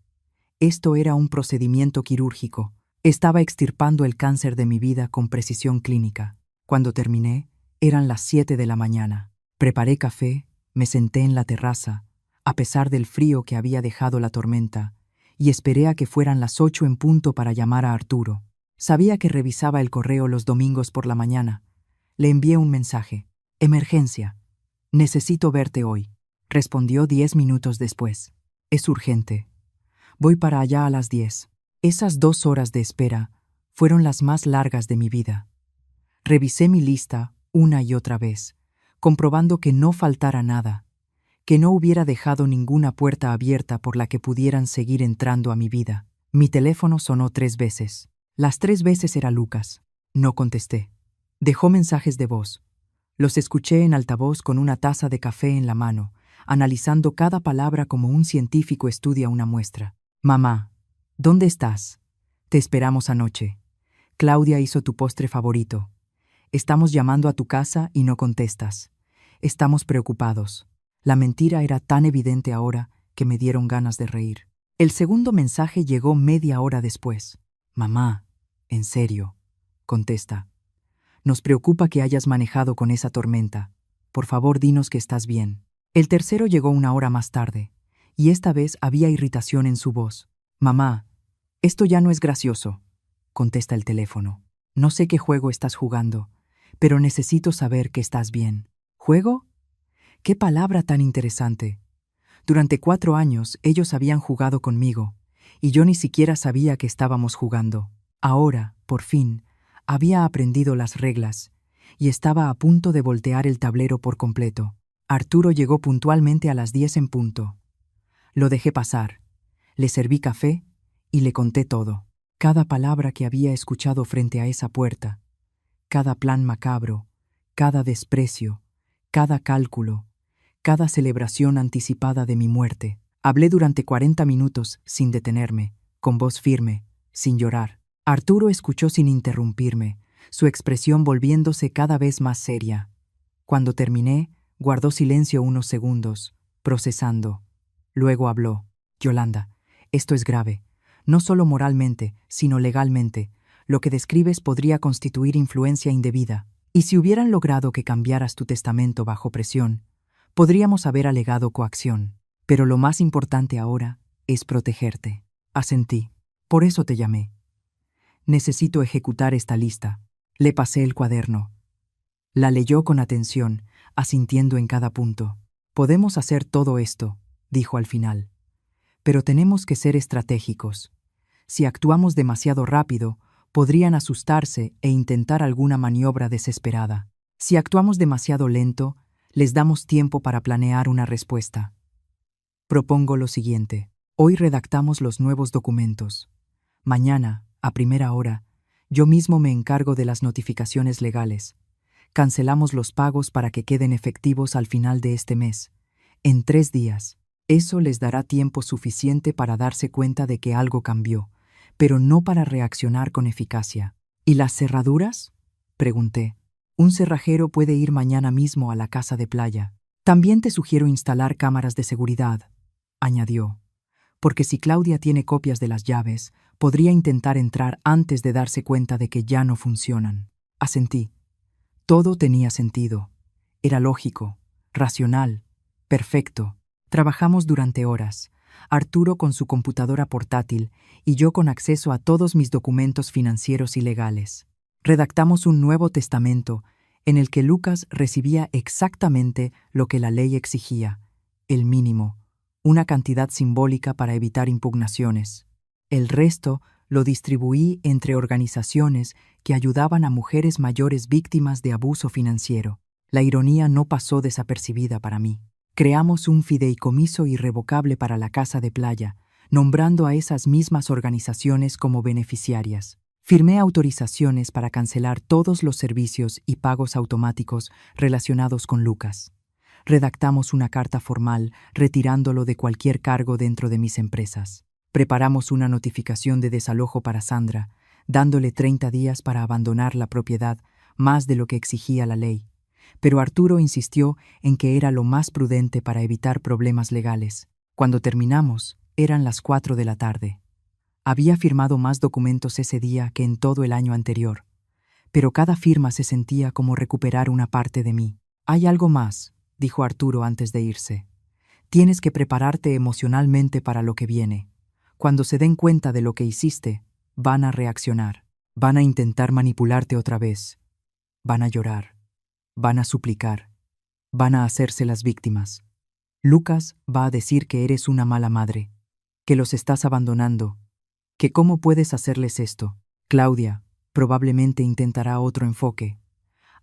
Esto era un procedimiento quirúrgico. Estaba extirpando el cáncer de mi vida con precisión clínica. Cuando terminé, eran las 7 de la mañana. Preparé café, me senté en la terraza, a pesar del frío que había dejado la tormenta, y esperé a que fueran las 8 en punto para llamar a Arturo. Sabía que revisaba el correo los domingos por la mañana. Le envié un mensaje. «Emergencia. Necesito verte hoy», respondió 10 minutos después. «Es urgente. Voy para allá a las 10». Esas 2 horas de espera fueron las más largas de mi vida. Revisé mi lista una y otra vez, comprobando que no faltara nada, que no hubiera dejado ninguna puerta abierta por la que pudieran seguir entrando a mi vida. Mi teléfono sonó 3 veces. Las 3 veces era Lucas. No contesté. Dejó mensajes de voz. Los escuché en altavoz con una taza de café en la mano, analizando cada palabra como un científico estudia una muestra. «Mamá, ¿dónde estás? Te esperamos anoche. Claudia hizo tu postre favorito. Estamos llamando a tu casa y no contestas. Estamos preocupados». La mentira era tan evidente ahora que me dieron ganas de reír. El segundo mensaje llegó media hora después. «Mamá, en serio», contesta. «Nos preocupa que hayas manejado con esa tormenta. Por favor, dinos que estás bien». El tercero llegó una hora más tarde, y esta vez había irritación en su voz. «Mamá, esto ya no es gracioso», contesta el teléfono. «No sé qué juego estás jugando, pero necesito saber que estás bien». «¿Juego? Qué palabra tan interesante. Durante 4 años ellos habían jugado conmigo, y yo ni siquiera sabía que estábamos jugando. Ahora, por fin, había aprendido las reglas, y estaba a punto de voltear el tablero por completo. Arturo llegó puntualmente a las 10 en punto. Lo dejé pasar, le serví café y le conté todo. Cada palabra que había escuchado frente a esa puerta, cada plan macabro, cada desprecio, cada cálculo, cada celebración anticipada de mi muerte. Hablé durante 40 minutos sin detenerme, con voz firme, sin llorar. Arturo escuchó sin interrumpirme, su expresión volviéndose cada vez más seria. Cuando terminé, guardó silencio unos segundos, procesando. Luego habló. «Yolanda, esto es grave. No solo moralmente, sino legalmente. Lo que describes podría constituir influencia indebida. Y si hubieran logrado que cambiaras tu testamento bajo presión, podríamos haber alegado coacción. Pero lo más importante ahora es protegerte». Asentí. «Por eso te llamé. Necesito ejecutar esta lista». Le pasé el cuaderno. La leyó con atención, asintiendo en cada punto. «Podemos hacer todo esto», dijo al final. «Pero tenemos que ser estratégicos. Si actuamos demasiado rápido, podrían asustarse e intentar alguna maniobra desesperada. Si actuamos demasiado lento, les damos tiempo para planear una respuesta. Propongo lo siguiente. Hoy redactamos los nuevos documentos. Mañana, a primera hora, yo mismo me encargo de las notificaciones legales. Cancelamos los pagos para que queden efectivos al final de este mes, en 3 días. Eso les dará tiempo suficiente para darse cuenta de que algo cambió, pero no para reaccionar con eficacia». «¿Y las cerraduras?», pregunté. «Un cerrajero puede ir mañana mismo a la casa de playa. También te sugiero instalar cámaras de seguridad», añadió, «porque si Claudia tiene copias de las llaves, podría intentar entrar antes de darse cuenta de que ya no funcionan». Asentí. Todo tenía sentido. Era lógico, racional, perfecto. Trabajamos durante horas, Arturo con su computadora portátil y yo con acceso a todos mis documentos financieros y legales. Redactamos un nuevo testamento en el que Lucas recibía exactamente lo que la ley exigía, el mínimo, una cantidad simbólica para evitar impugnaciones. El resto lo distribuí entre organizaciones que ayudaban a mujeres mayores víctimas de abuso financiero. La ironía no pasó desapercibida para mí. Creamos un fideicomiso irrevocable para la casa de playa, nombrando a esas mismas organizaciones como beneficiarias. Firmé autorizaciones para cancelar todos los servicios y pagos automáticos relacionados con Lucas. Redactamos una carta formal retirándolo de cualquier cargo dentro de mis empresas. Preparamos una notificación de desalojo para Sandra, dándole 30 días para abandonar la propiedad, más de lo que exigía la ley. Pero Arturo insistió en que era lo más prudente para evitar problemas legales. Cuando terminamos, eran las 4 de la tarde. Había firmado más documentos ese día que en todo el año anterior, pero cada firma se sentía como recuperar una parte de mí. «Hay algo más», dijo Arturo antes de irse. «Tienes que prepararte emocionalmente para lo que viene. Cuando se den cuenta de lo que hiciste, van a reaccionar. Van a intentar manipularte otra vez. Van a llorar. Van a suplicar. Van a hacerse las víctimas. Lucas va a decir que eres una mala madre, que los estás abandonando, que cómo puedes hacerles esto. Claudia probablemente intentará otro enfoque.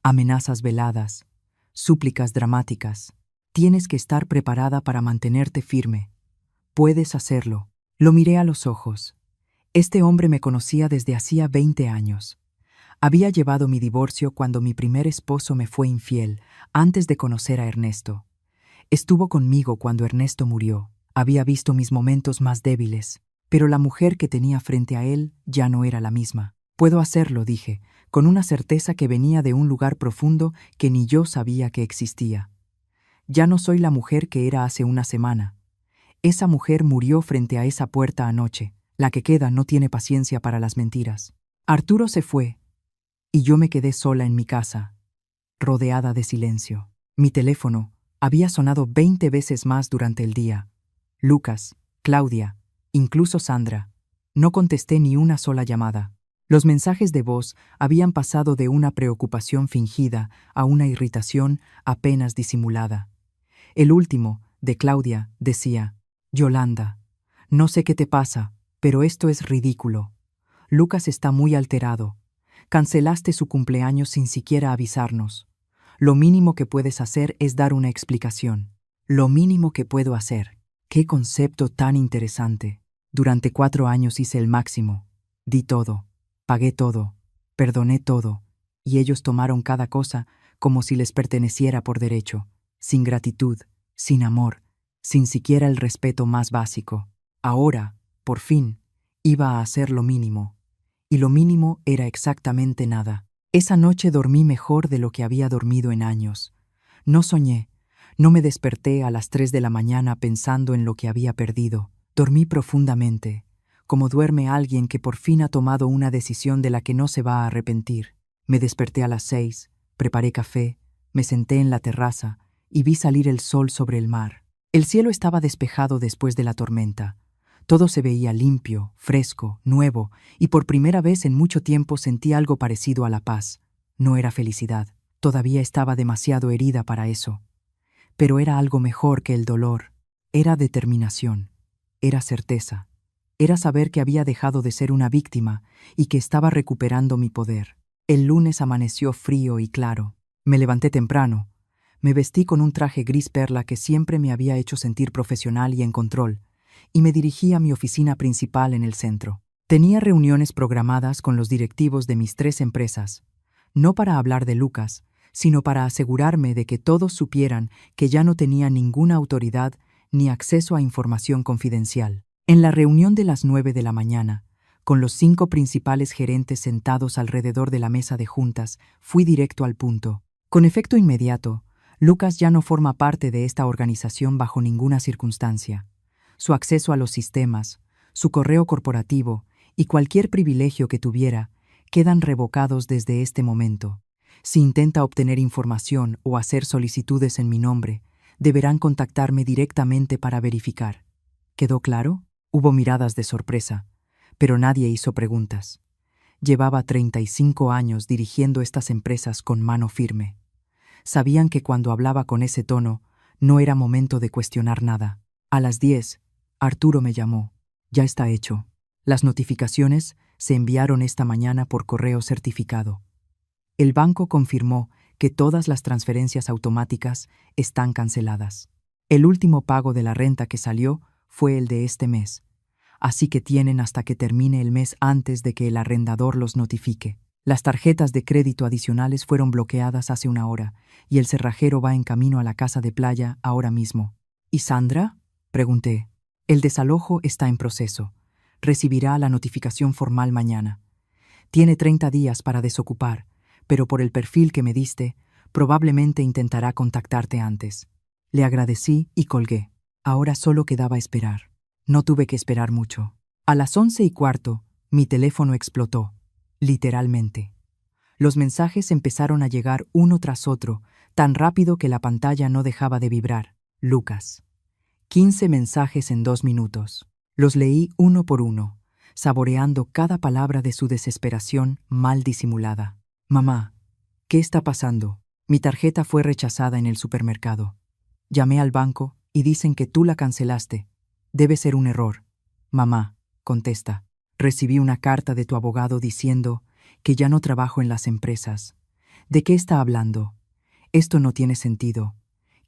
Amenazas veladas, súplicas dramáticas. Tienes que estar preparada para mantenerte firme. Puedes hacerlo». Lo miré a los ojos. Este hombre me conocía desde hacía 20 años. Había llevado mi divorcio cuando mi primer esposo me fue infiel, antes de conocer a Ernesto. Estuvo conmigo cuando Ernesto murió. Había visto mis momentos más débiles, pero la mujer que tenía frente a él ya no era la misma. «Puedo hacerlo», dije, con una certeza que venía de un lugar profundo que ni yo sabía que existía. Ya no soy la mujer que era hace una semana. Esa mujer murió frente a esa puerta anoche. La que queda no tiene paciencia para las mentiras. Arturo se fue, y yo me quedé sola en mi casa, rodeada de silencio. Mi teléfono había sonado 20 veces más durante el día. Lucas, Claudia, incluso Sandra. No contesté ni una sola llamada. Los mensajes de voz habían pasado de una preocupación fingida a una irritación apenas disimulada. El último, de Claudia, decía: «Yolanda, no sé qué te pasa, pero esto es ridículo. Lucas está muy alterado. Cancelaste su cumpleaños sin siquiera avisarnos. Lo mínimo que puedes hacer es dar una explicación». Lo mínimo que puedo hacer. Qué concepto tan interesante. Durante 4 años hice el máximo. Di todo, pagué todo, perdoné todo, y ellos tomaron cada cosa como si les perteneciera por derecho, sin gratitud, sin amor, sin siquiera el respeto más básico. Ahora, por fin, iba a hacer lo mínimo. Y lo mínimo era exactamente nada. Esa noche dormí mejor de lo que había dormido en años. No soñé, no me desperté a las 3 de la mañana pensando en lo que había perdido. Dormí profundamente, como duerme alguien que por fin ha tomado una decisión de la que no se va a arrepentir. Me desperté a las 6, preparé café, me senté en la terraza y vi salir el sol sobre el mar. El cielo estaba despejado después de la tormenta. Todo se veía limpio, fresco, nuevo, y por primera vez en mucho tiempo sentí algo parecido a la paz. No era felicidad, todavía estaba demasiado herida para eso. Pero era algo mejor que el dolor. Era determinación, era certeza, era saber que había dejado de ser una víctima y que estaba recuperando mi poder. El lunes amaneció frío y claro. Me levanté temprano. Me vestí con un traje gris perla que siempre me había hecho sentir profesional y en control, y me dirigí a mi oficina principal en el centro. Tenía reuniones programadas con los directivos de mis 3 empresas, no para hablar de Lucas, sino para asegurarme de que todos supieran que ya no tenía ninguna autoridad ni acceso a información confidencial. En la reunión de las 9 de la mañana, con los 5 principales gerentes sentados alrededor de la mesa de juntas, fui directo al punto. Con efecto inmediato, Lucas ya no forma parte de esta organización bajo ninguna circunstancia. Su acceso a los sistemas, su correo corporativo y cualquier privilegio que tuviera quedan revocados desde este momento. Si intenta obtener información o hacer solicitudes en mi nombre, deberán contactarme directamente para verificar. ¿Quedó claro? Hubo miradas de sorpresa, pero nadie hizo preguntas. Llevaba 35 años dirigiendo estas empresas con mano firme. Sabían que cuando hablaba con ese tono, no era momento de cuestionar nada. A las 10, Arturo me llamó. Ya está hecho. Las notificaciones se enviaron esta mañana por correo certificado. El banco confirmó que todas las transferencias automáticas están canceladas. El último pago de la renta que salió fue el de este mes, así que tienen hasta que termine el mes antes de que el arrendador los notifique. Las tarjetas de crédito adicionales fueron bloqueadas hace una hora y el cerrajero va en camino a la casa de playa ahora mismo. ¿Y Sandra? Pregunté. El desalojo está en proceso. Recibirá la notificación formal mañana. Tiene 30 días para desocupar, pero por el perfil que me diste, probablemente intentará contactarte antes. Le agradecí y colgué. Ahora solo quedaba esperar. No tuve que esperar mucho. A las 11:15, mi teléfono explotó, literalmente. Los mensajes empezaron a llegar uno tras otro, tan rápido que la pantalla no dejaba de vibrar. Lucas. 15 mensajes en 2 minutos. Los leí uno por uno, saboreando cada palabra de su desesperación mal disimulada. Mamá, ¿qué está pasando? Mi tarjeta fue rechazada en el supermercado. Llamé al banco y dicen que tú la cancelaste. Debe ser un error. Mamá, contesta. Recibí una carta de tu abogado diciendo que ya no trabajo en las empresas. ¿De qué está hablando? Esto no tiene sentido.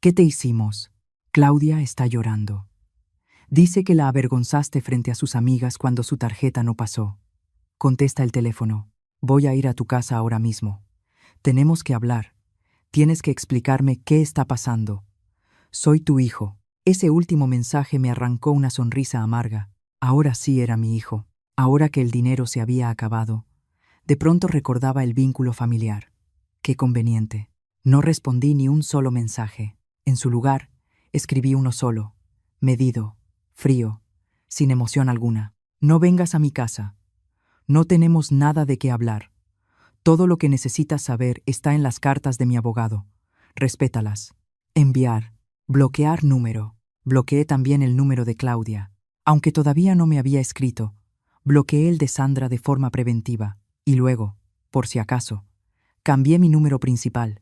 ¿Qué te hicimos? Claudia está llorando. Dice que la avergonzaste frente a sus amigas cuando su tarjeta no pasó. Contesta el teléfono. Voy a ir a tu casa ahora mismo. Tenemos que hablar. Tienes que explicarme qué está pasando. Soy tu hijo. Ese último mensaje me arrancó una sonrisa amarga. Ahora sí era mi hijo. Ahora que el dinero se había acabado, de pronto recordaba el vínculo familiar. Qué conveniente. No respondí ni un solo mensaje. En su lugar, escribí uno solo, medido, frío, sin emoción alguna. No vengas a mi casa. No tenemos nada de qué hablar. Todo lo que necesitas saber está en las cartas de mi abogado. Respétalas. Enviar. Bloquear número. Bloqueé también el número de Claudia. Aunque todavía no me había escrito, bloqueé el de Sandra de forma preventiva. Y luego, por si acaso, cambié mi número principal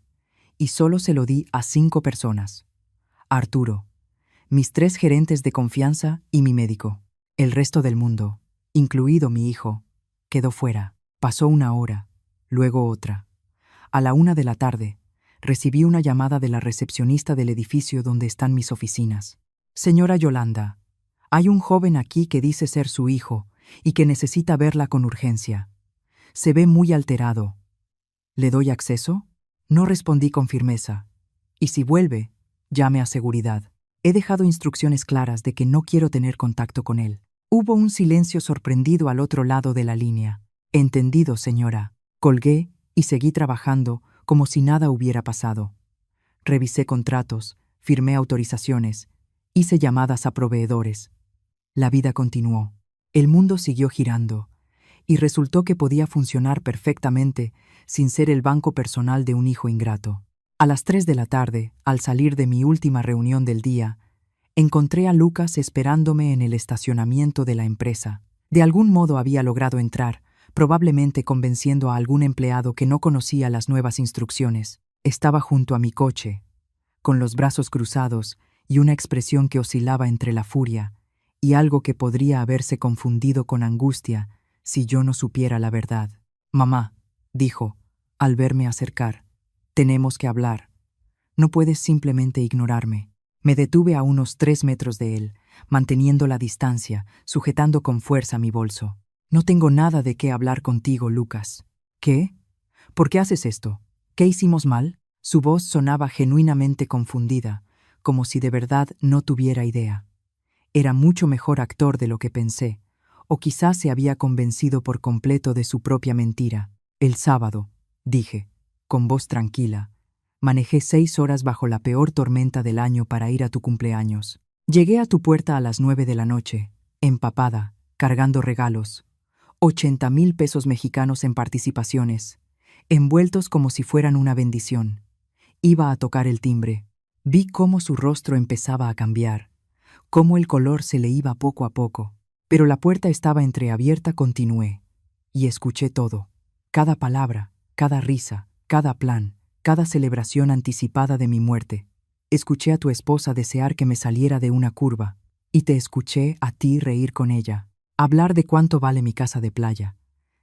y solo se lo di a 5 personas. Arturo, mis 3 gerentes de confianza y mi médico. El resto del mundo, incluido mi hijo, quedó fuera. Pasó una hora, luego otra. A la 1 de la tarde, recibí una llamada de la recepcionista del edificio donde están mis oficinas. Señora Yolanda, hay un joven aquí que dice ser su hijo y que necesita verla con urgencia. Se ve muy alterado. ¿Le doy acceso? No respondí con firmeza. Y si vuelve, llame a seguridad. He dejado instrucciones claras de que no quiero tener contacto con él. Hubo un silencio sorprendido al otro lado de la línea. Entendido, señora. Colgué y seguí trabajando como si nada hubiera pasado. Revisé contratos, firmé autorizaciones, hice llamadas a proveedores. La vida continuó. El mundo siguió girando, y resultó que podía funcionar perfectamente sin ser el banco personal de un hijo ingrato. A las 3 de la tarde, al salir de mi última reunión del día, encontré a Lucas esperándome en el estacionamiento de la empresa. De algún modo había logrado entrar, probablemente convenciendo a algún empleado que no conocía las nuevas instrucciones. Estaba junto a mi coche, con los brazos cruzados y una expresión que oscilaba entre la furia y algo que podría haberse confundido con angustia si yo no supiera la verdad. Mamá, dijo, al verme acercar, tenemos que hablar. No puedes simplemente ignorarme. Me detuve a unos 3 metros de él, manteniendo la distancia, sujetando con fuerza mi bolso. No tengo nada de qué hablar contigo, Lucas. ¿Qué? ¿Por qué haces esto? ¿Qué hicimos mal? Su voz sonaba genuinamente confundida, como si de verdad no tuviera idea. Era mucho mejor actor de lo que pensé, o quizás se había convencido por completo de su propia mentira. El sábado, dije, con voz tranquila, manejé 6 horas bajo la peor tormenta del año para ir a tu cumpleaños. Llegué a tu puerta a las 9 de la noche, empapada, cargando regalos. 80,000 pesos mexicanos en participaciones, envueltos como si fueran una bendición. Iba a tocar el timbre. Vi cómo su rostro empezaba a cambiar, cómo el color se le iba poco a poco. Pero la puerta estaba entreabierta. Continué. Y escuché todo. Cada palabra, cada risa, cada plan, cada celebración anticipada de mi muerte. Escuché a tu esposa desear que me saliera de una curva. Y te escuché a ti reír con ella. Hablar de cuánto vale mi casa de playa.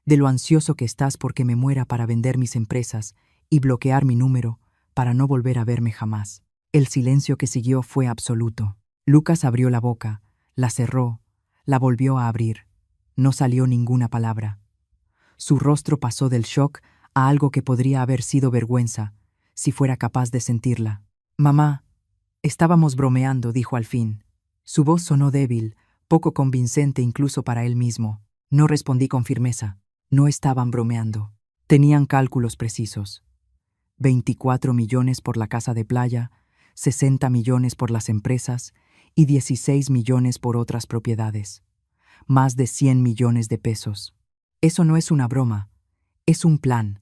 De lo ansioso que estás porque me muera para vender mis empresas y bloquear mi número para no volver a verme jamás. El silencio que siguió fue absoluto. Lucas abrió la boca, la cerró, la volvió a abrir. No salió ninguna palabra. Su rostro pasó del shock a algo que podría haber sido vergüenza, si fuera capaz de sentirla. Mamá, estábamos bromeando, dijo al fin. Su voz sonó débil, poco convincente incluso para él mismo. No respondí con firmeza. No estaban bromeando. Tenían cálculos precisos. 24 millones por la casa de playa, 60 millones por las empresas y 16 millones por otras propiedades. Más de 100 millones de pesos. Eso no es una broma, es un plan.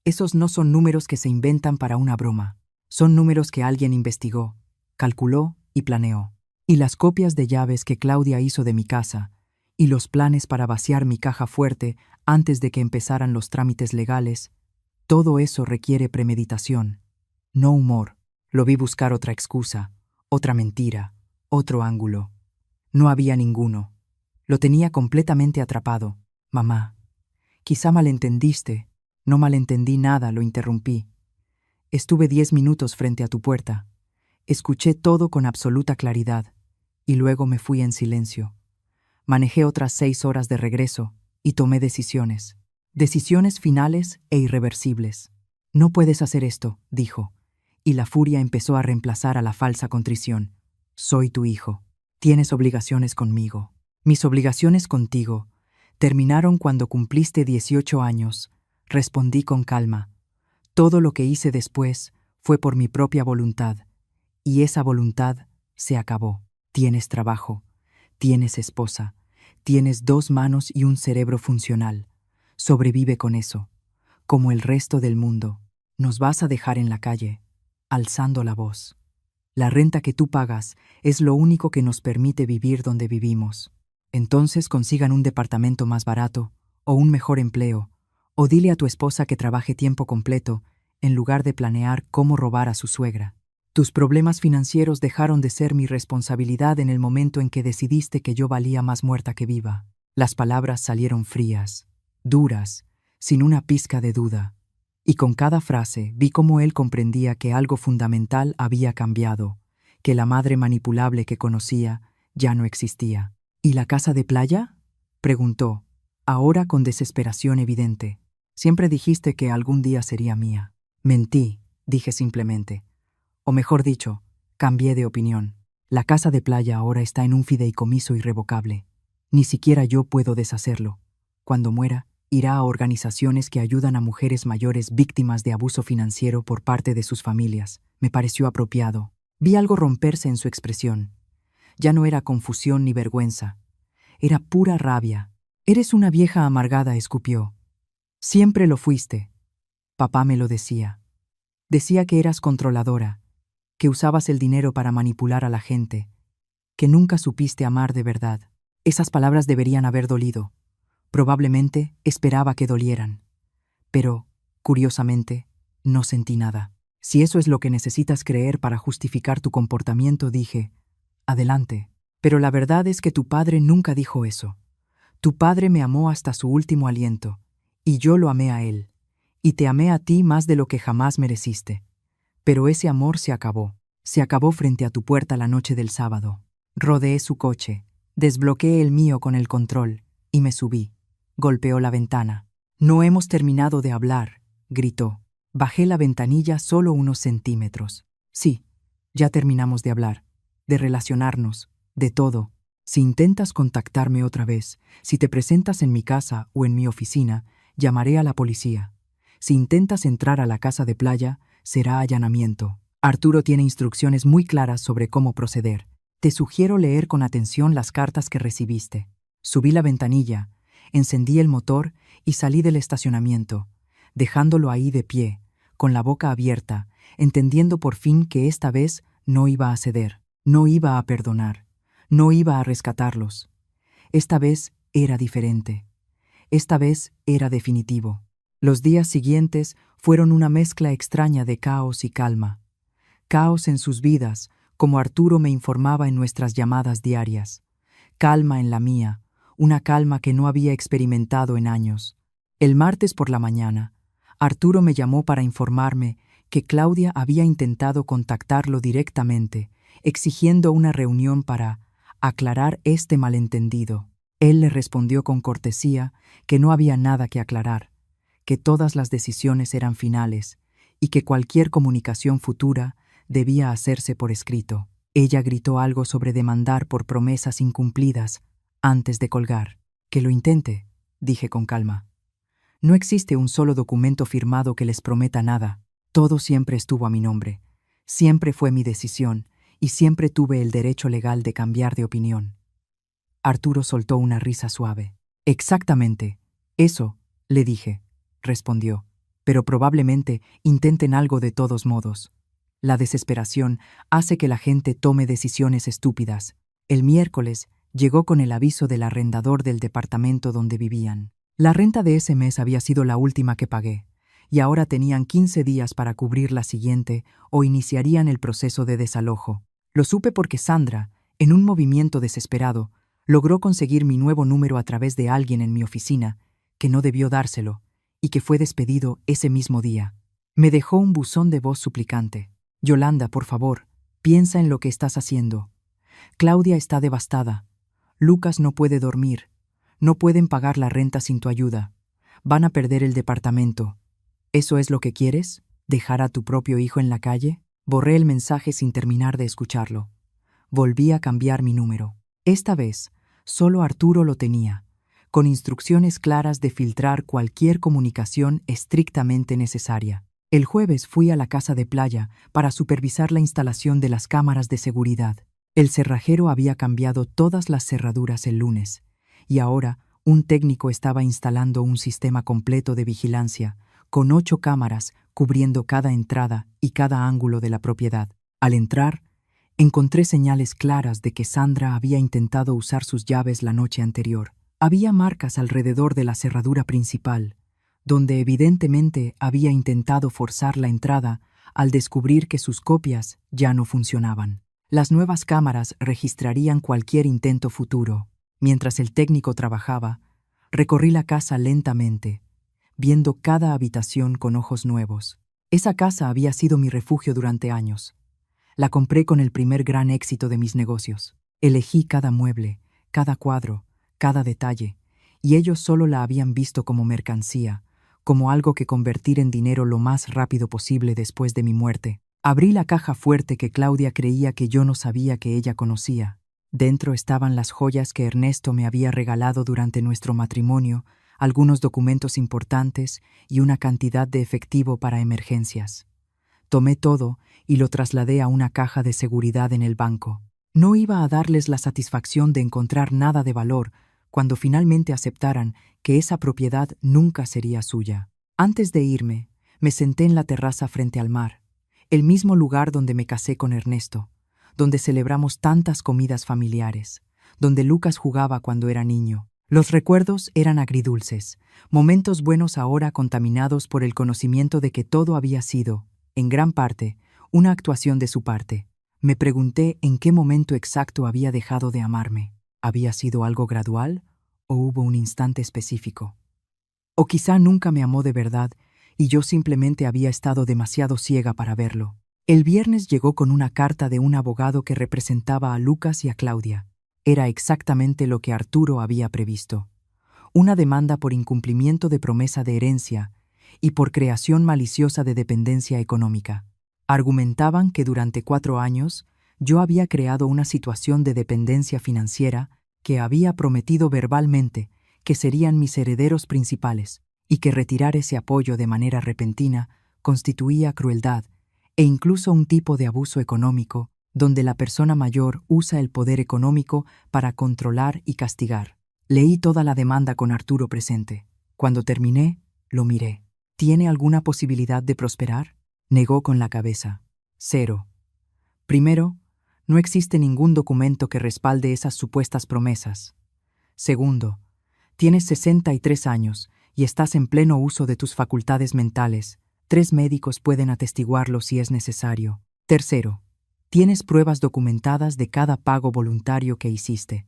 Esos no son números que se inventan para una broma. Son números que alguien investigó, calculó y planeó. Y las copias de llaves que Claudia hizo de mi casa, y los planes para vaciar mi caja fuerte antes de que empezaran los trámites legales, todo eso requiere premeditación, no humor. Lo vi buscar otra excusa, otra mentira, otro ángulo. No había ninguno. Lo tenía completamente atrapado. Mamá, quizá malentendiste. No malentendí nada, lo interrumpí. Estuve 10 minutos frente a tu puerta. Escuché todo con absoluta claridad, y luego me fui en silencio. Manejé otras 6 horas de regreso y tomé decisiones. Decisiones finales e irreversibles. No puedes hacer esto, dijo, y la furia empezó a reemplazar a la falsa contrición. Soy tu hijo. Tienes obligaciones conmigo. Mis obligaciones contigo terminaron cuando cumpliste 18 años, respondí con calma. Todo lo que hice después fue por mi propia voluntad, y esa voluntad se acabó. Tienes trabajo, tienes esposa, tienes 2 manos y un cerebro funcional. Sobrevive con eso, como el resto del mundo. Nos vas a dejar en la calle, alzando la voz. La renta que tú pagas es lo único que nos permite vivir donde vivimos. Entonces consigan un departamento más barato, o un mejor empleo, o dile a tu esposa que trabaje tiempo completo, en lugar de planear cómo robar a su suegra. Tus problemas financieros dejaron de ser mi responsabilidad en el momento en que decidiste que yo valía más muerta que viva. Las palabras salieron frías, duras, sin una pizca de duda. Y con cada frase vi cómo él comprendía que algo fundamental había cambiado, que la madre manipulable que conocía ya no existía. ¿Y la casa de playa?, preguntó, ahora con desesperación evidente. Siempre dijiste que algún día sería mía. Mentí, dije simplemente. O mejor dicho, cambié de opinión. La casa de playa ahora está en un fideicomiso irrevocable. Ni siquiera yo puedo deshacerlo. Cuando muera, irá a organizaciones que ayudan a mujeres mayores víctimas de abuso financiero por parte de sus familias. Me pareció apropiado. Vi algo romperse en su expresión. Ya no era confusión ni vergüenza. Era pura rabia. Eres una vieja amargada, escupió. Siempre lo fuiste. Papá me lo decía. Decía que eras controladora, que usabas el dinero para manipular a la gente, que nunca supiste amar de verdad. Esas palabras deberían haber dolido. Probablemente esperaba que dolieran. Pero, curiosamente, no sentí nada. Si eso es lo que necesitas creer para justificar tu comportamiento, dije, adelante. Pero la verdad es que tu padre nunca dijo eso. Tu padre me amó hasta su último aliento, y yo lo amé a él, y te amé a ti más de lo que jamás mereciste. Pero ese amor se acabó frente a tu puerta la noche del sábado. Rodeé su coche, desbloqueé el mío con el control, y me subí. Golpeó la ventana. No hemos terminado de hablar, gritó. Bajé la ventanilla solo unos centímetros. Sí, ya terminamos de hablar, de relacionarnos, de todo. Si intentas contactarme otra vez, si te presentas en mi casa o en mi oficina, llamaré a la policía. Si intentas entrar a la casa de playa, será allanamiento. Arturo tiene instrucciones muy claras sobre cómo proceder. Te sugiero leer con atención las cartas que recibiste. Subí la ventanilla, Encendí el motor y salí del estacionamiento, dejándolo ahí de pie, con la boca abierta, entendiendo por fin que esta vez no iba a ceder, no iba a perdonar, no iba a rescatarlos. Esta vez era diferente. Esta vez era definitivo. Los días siguientes fueron una mezcla extraña de caos y calma. Caos en sus vidas, como Arturo me informaba en nuestras llamadas diarias. Calma en la mía, una calma que no había experimentado en años. El martes por la mañana, Arturo me llamó para informarme que Claudia había intentado contactarlo directamente, exigiendo una reunión para aclarar este malentendido. Él le respondió con cortesía que no había nada que aclarar, que todas las decisiones eran finales y que cualquier comunicación futura debía hacerse por escrito. Ella gritó algo sobre demandar por promesas incumplidas antes de colgar. Que lo intente, dije con calma. No existe un solo documento firmado que les prometa nada. Todo siempre estuvo a mi nombre. Siempre fue mi decisión y siempre tuve el derecho legal de cambiar de opinión. Arturo soltó una risa suave. Exactamente, eso, le dije, respondió. Pero probablemente intenten algo de todos modos. La desesperación hace que la gente tome decisiones estúpidas. El miércoles llegó con el aviso del arrendador del departamento donde vivían. La renta de ese mes había sido la última que pagué, y ahora tenían 15 días para cubrir la siguiente o iniciarían el proceso de desalojo. Lo supe porque Sandra, en un movimiento desesperado, logró conseguir mi nuevo número a través de alguien en mi oficina, que no debió dárselo, y que fue despedido ese mismo día. Me dejó un buzón de voz suplicante. Yolanda, por favor, piensa en lo que estás haciendo. Claudia está devastada. Lucas no puede dormir. No pueden pagar la renta sin tu ayuda. Van a perder el departamento. ¿Eso es lo que quieres? ¿Dejar a tu propio hijo en la calle? Borré el mensaje sin terminar de escucharlo. Volví a cambiar mi número. Esta vez, solo Arturo lo tenía, con instrucciones claras de filtrar cualquier comunicación estrictamente necesaria. El jueves fui a la casa de playa para supervisar la instalación de las cámaras de seguridad. El cerrajero había cambiado todas las cerraduras el lunes, y ahora un técnico estaba instalando un sistema completo de vigilancia, con 8 cámaras cubriendo cada entrada y cada ángulo de la propiedad. Al entrar, encontré señales claras de que Sandra había intentado usar sus llaves la noche anterior. Había marcas alrededor de la cerradura principal, donde evidentemente había intentado forzar la entrada al descubrir que sus copias ya no funcionaban. Las nuevas cámaras registrarían cualquier intento futuro. Mientras el técnico trabajaba, recorrí la casa lentamente, viendo cada habitación con ojos nuevos. Esa casa había sido mi refugio durante años. La compré con el primer gran éxito de mis negocios. Elegí cada mueble, cada cuadro, cada detalle, y ellos solo la habían visto como mercancía, como algo que convertir en dinero lo más rápido posible después de mi muerte. Abrí la caja fuerte que Claudia creía que yo no sabía que ella conocía. Dentro estaban las joyas que Ernesto me había regalado durante nuestro matrimonio, algunos documentos importantes y una cantidad de efectivo para emergencias. Tomé todo y lo trasladé a una caja de seguridad en el banco. No iba a darles la satisfacción de encontrar nada de valor cuando finalmente aceptaran que esa propiedad nunca sería suya. Antes de irme, me senté en la terraza frente al mar, el mismo lugar donde me casé con Ernesto, donde celebramos tantas comidas familiares, donde Lucas jugaba cuando era niño. Los recuerdos eran agridulces, momentos buenos ahora contaminados por el conocimiento de que todo había sido, en gran parte, una actuación de su parte. Me pregunté en qué momento exacto había dejado de amarme. ¿Había sido algo gradual o hubo un instante específico? O quizá nunca me amó de verdad y yo simplemente había estado demasiado ciega para verlo. El viernes llegó con una carta de un abogado que representaba a Lucas y a Claudia. Era exactamente lo que Arturo había previsto. Una demanda por incumplimiento de promesa de herencia y por creación maliciosa de dependencia económica. Argumentaban que durante 4 años yo había creado una situación de dependencia financiera que había prometido verbalmente que serían mis herederos principales y que retirar ese apoyo de manera repentina constituía crueldad e incluso un tipo de abuso económico donde la persona mayor usa el poder económico para controlar y castigar. Leí toda la demanda con Arturo presente. Cuando terminé, lo miré. ¿Tiene alguna posibilidad de prosperar? Negó con la cabeza. Cero. Primero, no existe ningún documento que respalde esas supuestas promesas. Segundo, tienes 63 años y estás en pleno uso de tus facultades mentales. 3 médicos pueden atestiguarlo si es necesario. Tercero, tienes pruebas documentadas de cada pago voluntario que hiciste,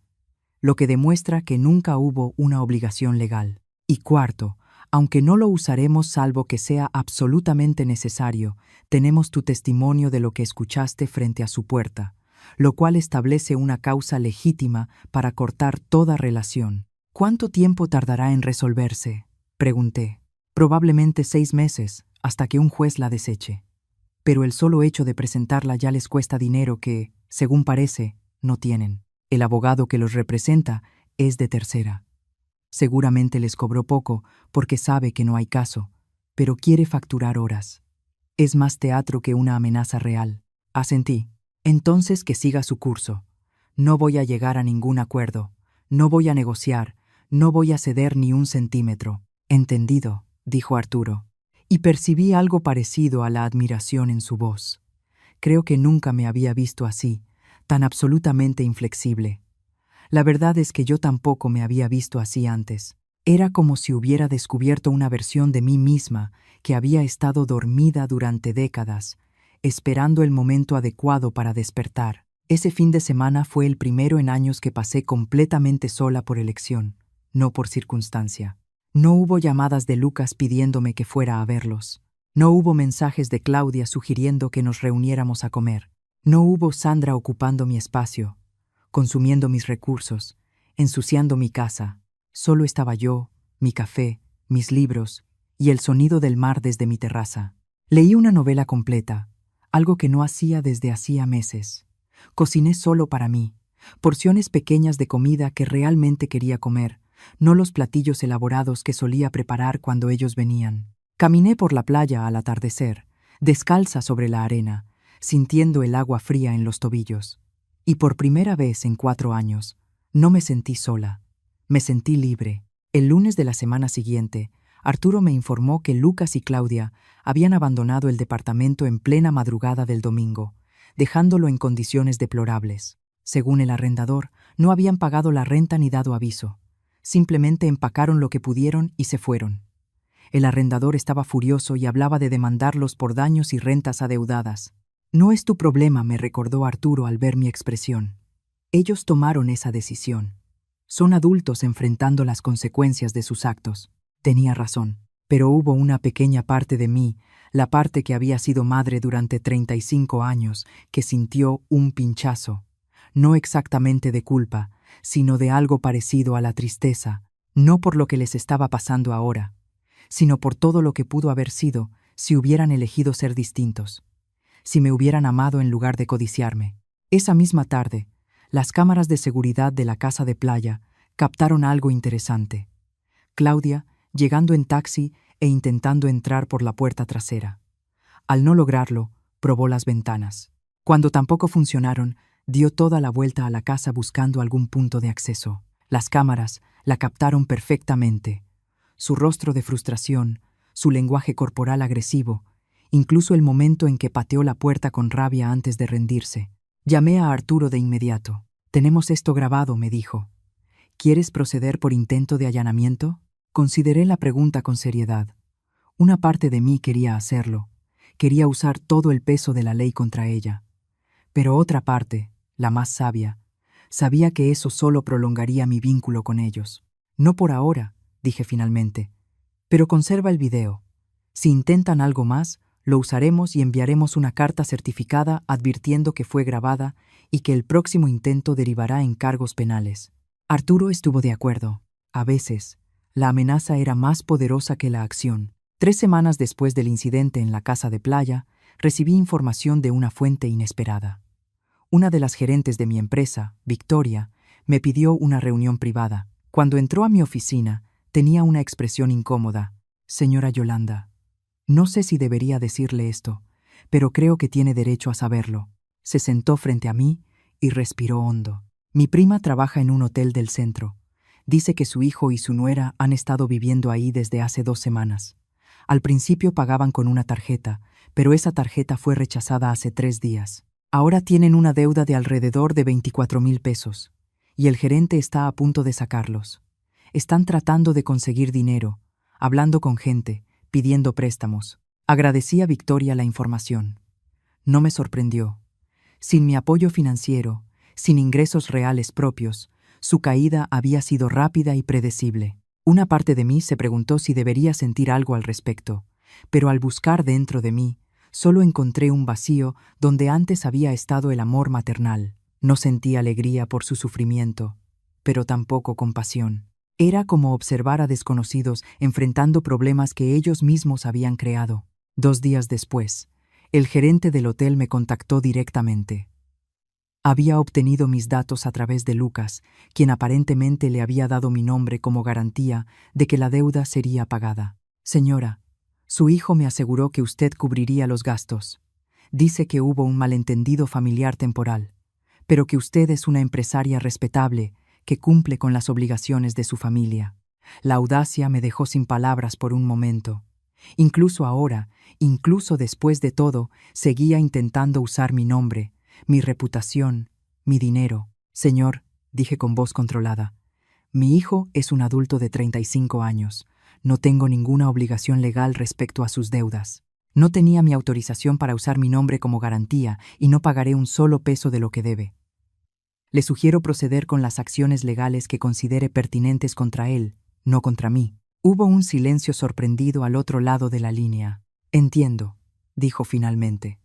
lo que demuestra que nunca hubo una obligación legal. Y cuarto, aunque no lo usaremos salvo que sea absolutamente necesario, tenemos tu testimonio de lo que escuchaste frente a su puerta, lo cual establece una causa legítima para cortar toda relación. ¿Cuánto tiempo tardará en resolverse?, pregunté. Probablemente 6 meses, hasta que un juez la deseche. Pero el solo hecho de presentarla ya les cuesta dinero que, según parece, no tienen. El abogado que los representa es de tercera. Seguramente les cobró poco porque sabe que no hay caso, pero quiere facturar horas. Es más teatro que una amenaza real. Asentí. Entonces que siga su curso. No voy a llegar a ningún acuerdo. No voy a negociar. No voy a ceder ni un centímetro. Entendido, dijo Arturo. Y percibí algo parecido a la admiración en su voz. Creo que nunca me había visto así, tan absolutamente inflexible. La verdad es que yo tampoco me había visto así antes. Era como si hubiera descubierto una versión de mí misma que había estado dormida durante décadas, esperando el momento adecuado para despertar. Ese fin de semana fue el primero en años que pasé completamente sola por elección, no por circunstancia. No hubo llamadas de Lucas pidiéndome que fuera a verlos. No hubo mensajes de Claudia sugiriendo que nos reuniéramos a comer. No hubo Sandra ocupando mi espacio, consumiendo mis recursos, ensuciando mi casa. Solo estaba yo, mi café, mis libros y el sonido del mar desde mi terraza. Leí una novela completa, algo que no hacía desde hacía meses. Cociné solo para mí, porciones pequeñas de comida que realmente quería comer, no los platillos elaborados que solía preparar cuando ellos venían. Caminé por la playa al atardecer, descalza sobre la arena, sintiendo el agua fría en los tobillos. Y por primera vez en 4 años, no me sentí sola. Me sentí libre. El lunes de la semana siguiente, Arturo me informó que Lucas y Claudia habían abandonado el departamento en plena madrugada del domingo, dejándolo en condiciones deplorables. Según el arrendador, no habían pagado la renta ni dado aviso. Simplemente empacaron lo que pudieron y se fueron. El arrendador estaba furioso y hablaba de demandarlos por daños y rentas adeudadas. No es tu problema, me recordó Arturo al ver mi expresión. Ellos tomaron esa decisión. Son adultos enfrentando las consecuencias de sus actos. Tenía razón, pero hubo una pequeña parte de mí, la parte que había sido madre durante 35 años, que sintió un pinchazo, no exactamente de culpa, sino de algo parecido a la tristeza, no por lo que les estaba pasando ahora, sino por todo lo que pudo haber sido si hubieran elegido ser distintos, si me hubieran amado en lugar de codiciarme. Esa misma tarde, las cámaras de seguridad de la casa de playa captaron algo interesante. Claudia, llegando en taxi e intentando entrar por la puerta trasera. Al no lograrlo, probó las ventanas. Cuando tampoco funcionaron, dio toda la vuelta a la casa buscando algún punto de acceso. Las cámaras la captaron perfectamente. Su rostro de frustración, su lenguaje corporal agresivo, incluso el momento en que pateó la puerta con rabia antes de rendirse. Llamé a Arturo de inmediato. «Tenemos esto grabado», me dijo. «¿Quieres proceder por intento de allanamiento?» Consideré la pregunta con seriedad. Una parte de mí quería hacerlo. Quería usar todo el peso de la ley contra ella. Pero otra parte, la más sabia, sabía que eso solo prolongaría mi vínculo con ellos. «No por ahora», dije finalmente. «Pero conserva el video. Si intentan algo más, lo usaremos y enviaremos una carta certificada advirtiendo que fue grabada y que el próximo intento derivará en cargos penales». Arturo estuvo de acuerdo. A veces, la amenaza era más poderosa que la acción. 3 semanas después del incidente en la casa de playa, recibí información de una fuente inesperada. Una de las gerentes de mi empresa, Victoria, me pidió una reunión privada. Cuando entró a mi oficina, tenía una expresión incómoda. «Señora Yolanda, no sé si debería decirle esto, pero creo que tiene derecho a saberlo». Se sentó frente a mí y respiró hondo. «Mi prima trabaja en un hotel del centro. Dice que su hijo y su nuera han estado viviendo ahí desde hace 2 semanas. Al principio pagaban con una tarjeta, pero esa tarjeta fue rechazada hace 3 días. Ahora tienen una deuda de alrededor de 24,000 pesos, y el gerente está a punto de sacarlos. Están tratando de conseguir dinero, hablando con gente, pidiendo préstamos. Agradecí a Victoria la información. No me sorprendió. Sin mi apoyo financiero, sin ingresos reales propios, su caída había sido rápida y predecible. Una parte de mí se preguntó si debería sentir algo al respecto, pero al buscar dentro de mí, solo encontré un vacío donde antes había estado el amor maternal. No sentí alegría por su sufrimiento, pero tampoco compasión. Era como observar a desconocidos enfrentando problemas que ellos mismos habían creado. 2 días después, el gerente del hotel me contactó directamente. Había obtenido mis datos a través de Lucas, quien aparentemente le había dado mi nombre como garantía de que la deuda sería pagada. Señora, su hijo me aseguró que usted cubriría los gastos. Dice que hubo un malentendido familiar temporal, pero que usted es una empresaria respetable que cumple con las obligaciones de su familia. La audacia me dejó sin palabras por un momento. Incluso ahora, incluso después de todo, seguía intentando usar mi nombre, mi reputación, mi dinero. Señor, dije con voz controlada, mi hijo es un adulto de 35 años. No tengo ninguna obligación legal respecto a sus deudas. No tenía mi autorización para usar mi nombre como garantía y no pagaré un solo peso de lo que debe. Le sugiero proceder con las acciones legales que considere pertinentes contra él, no contra mí. Hubo un silencio sorprendido al otro lado de la línea. Entiendo, dijo finalmente.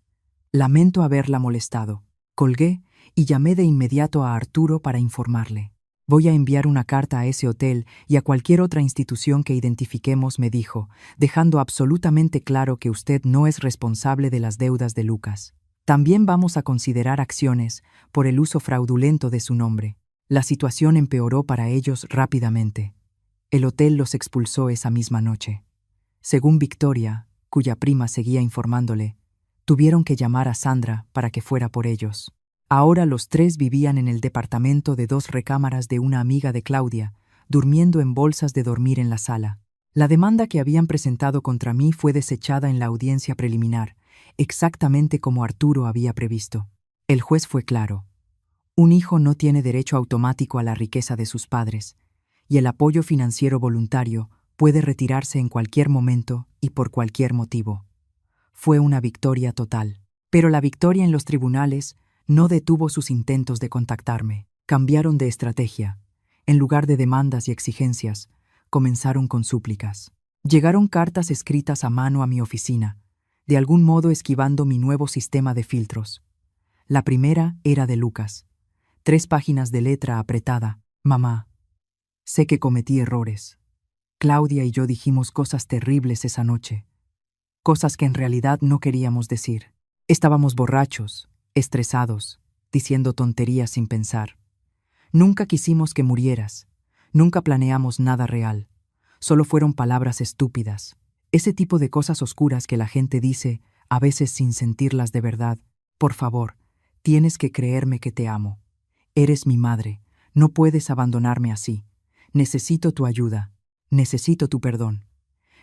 Lamento haberla molestado. Colgué y llamé de inmediato a Arturo para informarle. Voy a enviar una carta a ese hotel y a cualquier otra institución que identifiquemos, me dijo, dejando absolutamente claro que usted no es responsable de las deudas de Lucas. También vamos a considerar acciones por el uso fraudulento de su nombre. La situación empeoró para ellos rápidamente. El hotel los expulsó esa misma noche. Según Victoria, cuya prima seguía informándole, tuvieron que llamar a Sandra para que fuera por ellos. Ahora los 3 vivían en el departamento de 2 recámaras de una amiga de Claudia, durmiendo en bolsas de dormir en la sala. La demanda que habían presentado contra mí fue desechada en la audiencia preliminar, exactamente como Arturo había previsto. El juez fue claro. Un hijo no tiene derecho automático a la riqueza de sus padres, y el apoyo financiero voluntario puede retirarse en cualquier momento y por cualquier motivo. Fue una victoria total. Pero la victoria en los tribunales no detuvo sus intentos de contactarme. Cambiaron de estrategia. En lugar de demandas y exigencias, comenzaron con súplicas. Llegaron cartas escritas a mano a mi oficina, de algún modo esquivando mi nuevo sistema de filtros. La primera era de Lucas. 3 páginas de letra apretada. Mamá, sé que cometí errores. Claudia y yo dijimos cosas terribles esa noche. Cosas que en realidad no queríamos decir. Estábamos borrachos, estresados, diciendo tonterías sin pensar. Nunca quisimos que murieras. Nunca planeamos nada real. Solo fueron palabras estúpidas. Ese tipo de cosas oscuras que la gente dice, a veces sin sentirlas de verdad. Por favor, tienes que creerme que te amo. Eres mi madre. No puedes abandonarme así. Necesito tu ayuda. Necesito tu perdón.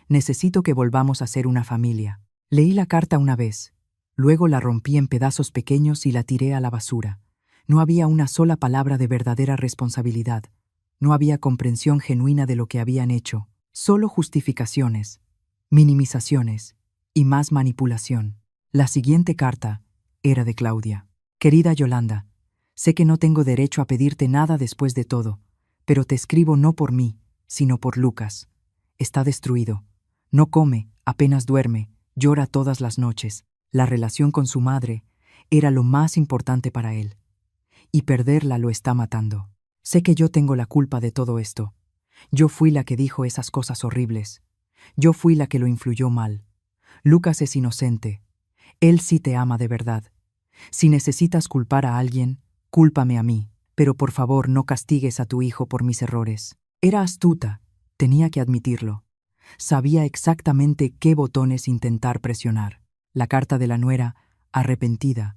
Necesito que volvamos a ser una familia. Leí la carta una vez. Luego la rompí en pedazos pequeños y la tiré a la basura. No había una sola palabra de verdadera responsabilidad. No había comprensión genuina de lo que habían hecho. Solo justificaciones, minimizaciones y más manipulación. La siguiente carta era de Claudia. Querida Yolanda, sé que no tengo derecho a pedirte nada después de todo, pero te escribo no por mí, sino por Lucas. Está destruido. No come, apenas duerme, llora todas las noches. La relación con su madre era lo más importante para él. Y perderla lo está matando. Sé que yo tengo la culpa de todo esto. Yo fui la que dijo esas cosas horribles. Yo fui la que lo influyó mal. Lucas es inocente. Él sí te ama de verdad. Si necesitas culpar a alguien, cúlpame a mí, pero por favor no castigues a tu hijo por mis errores. Era astuta, tenía que admitirlo. Sabía exactamente qué botones intentar presionar. La carta de la nuera, arrepentida,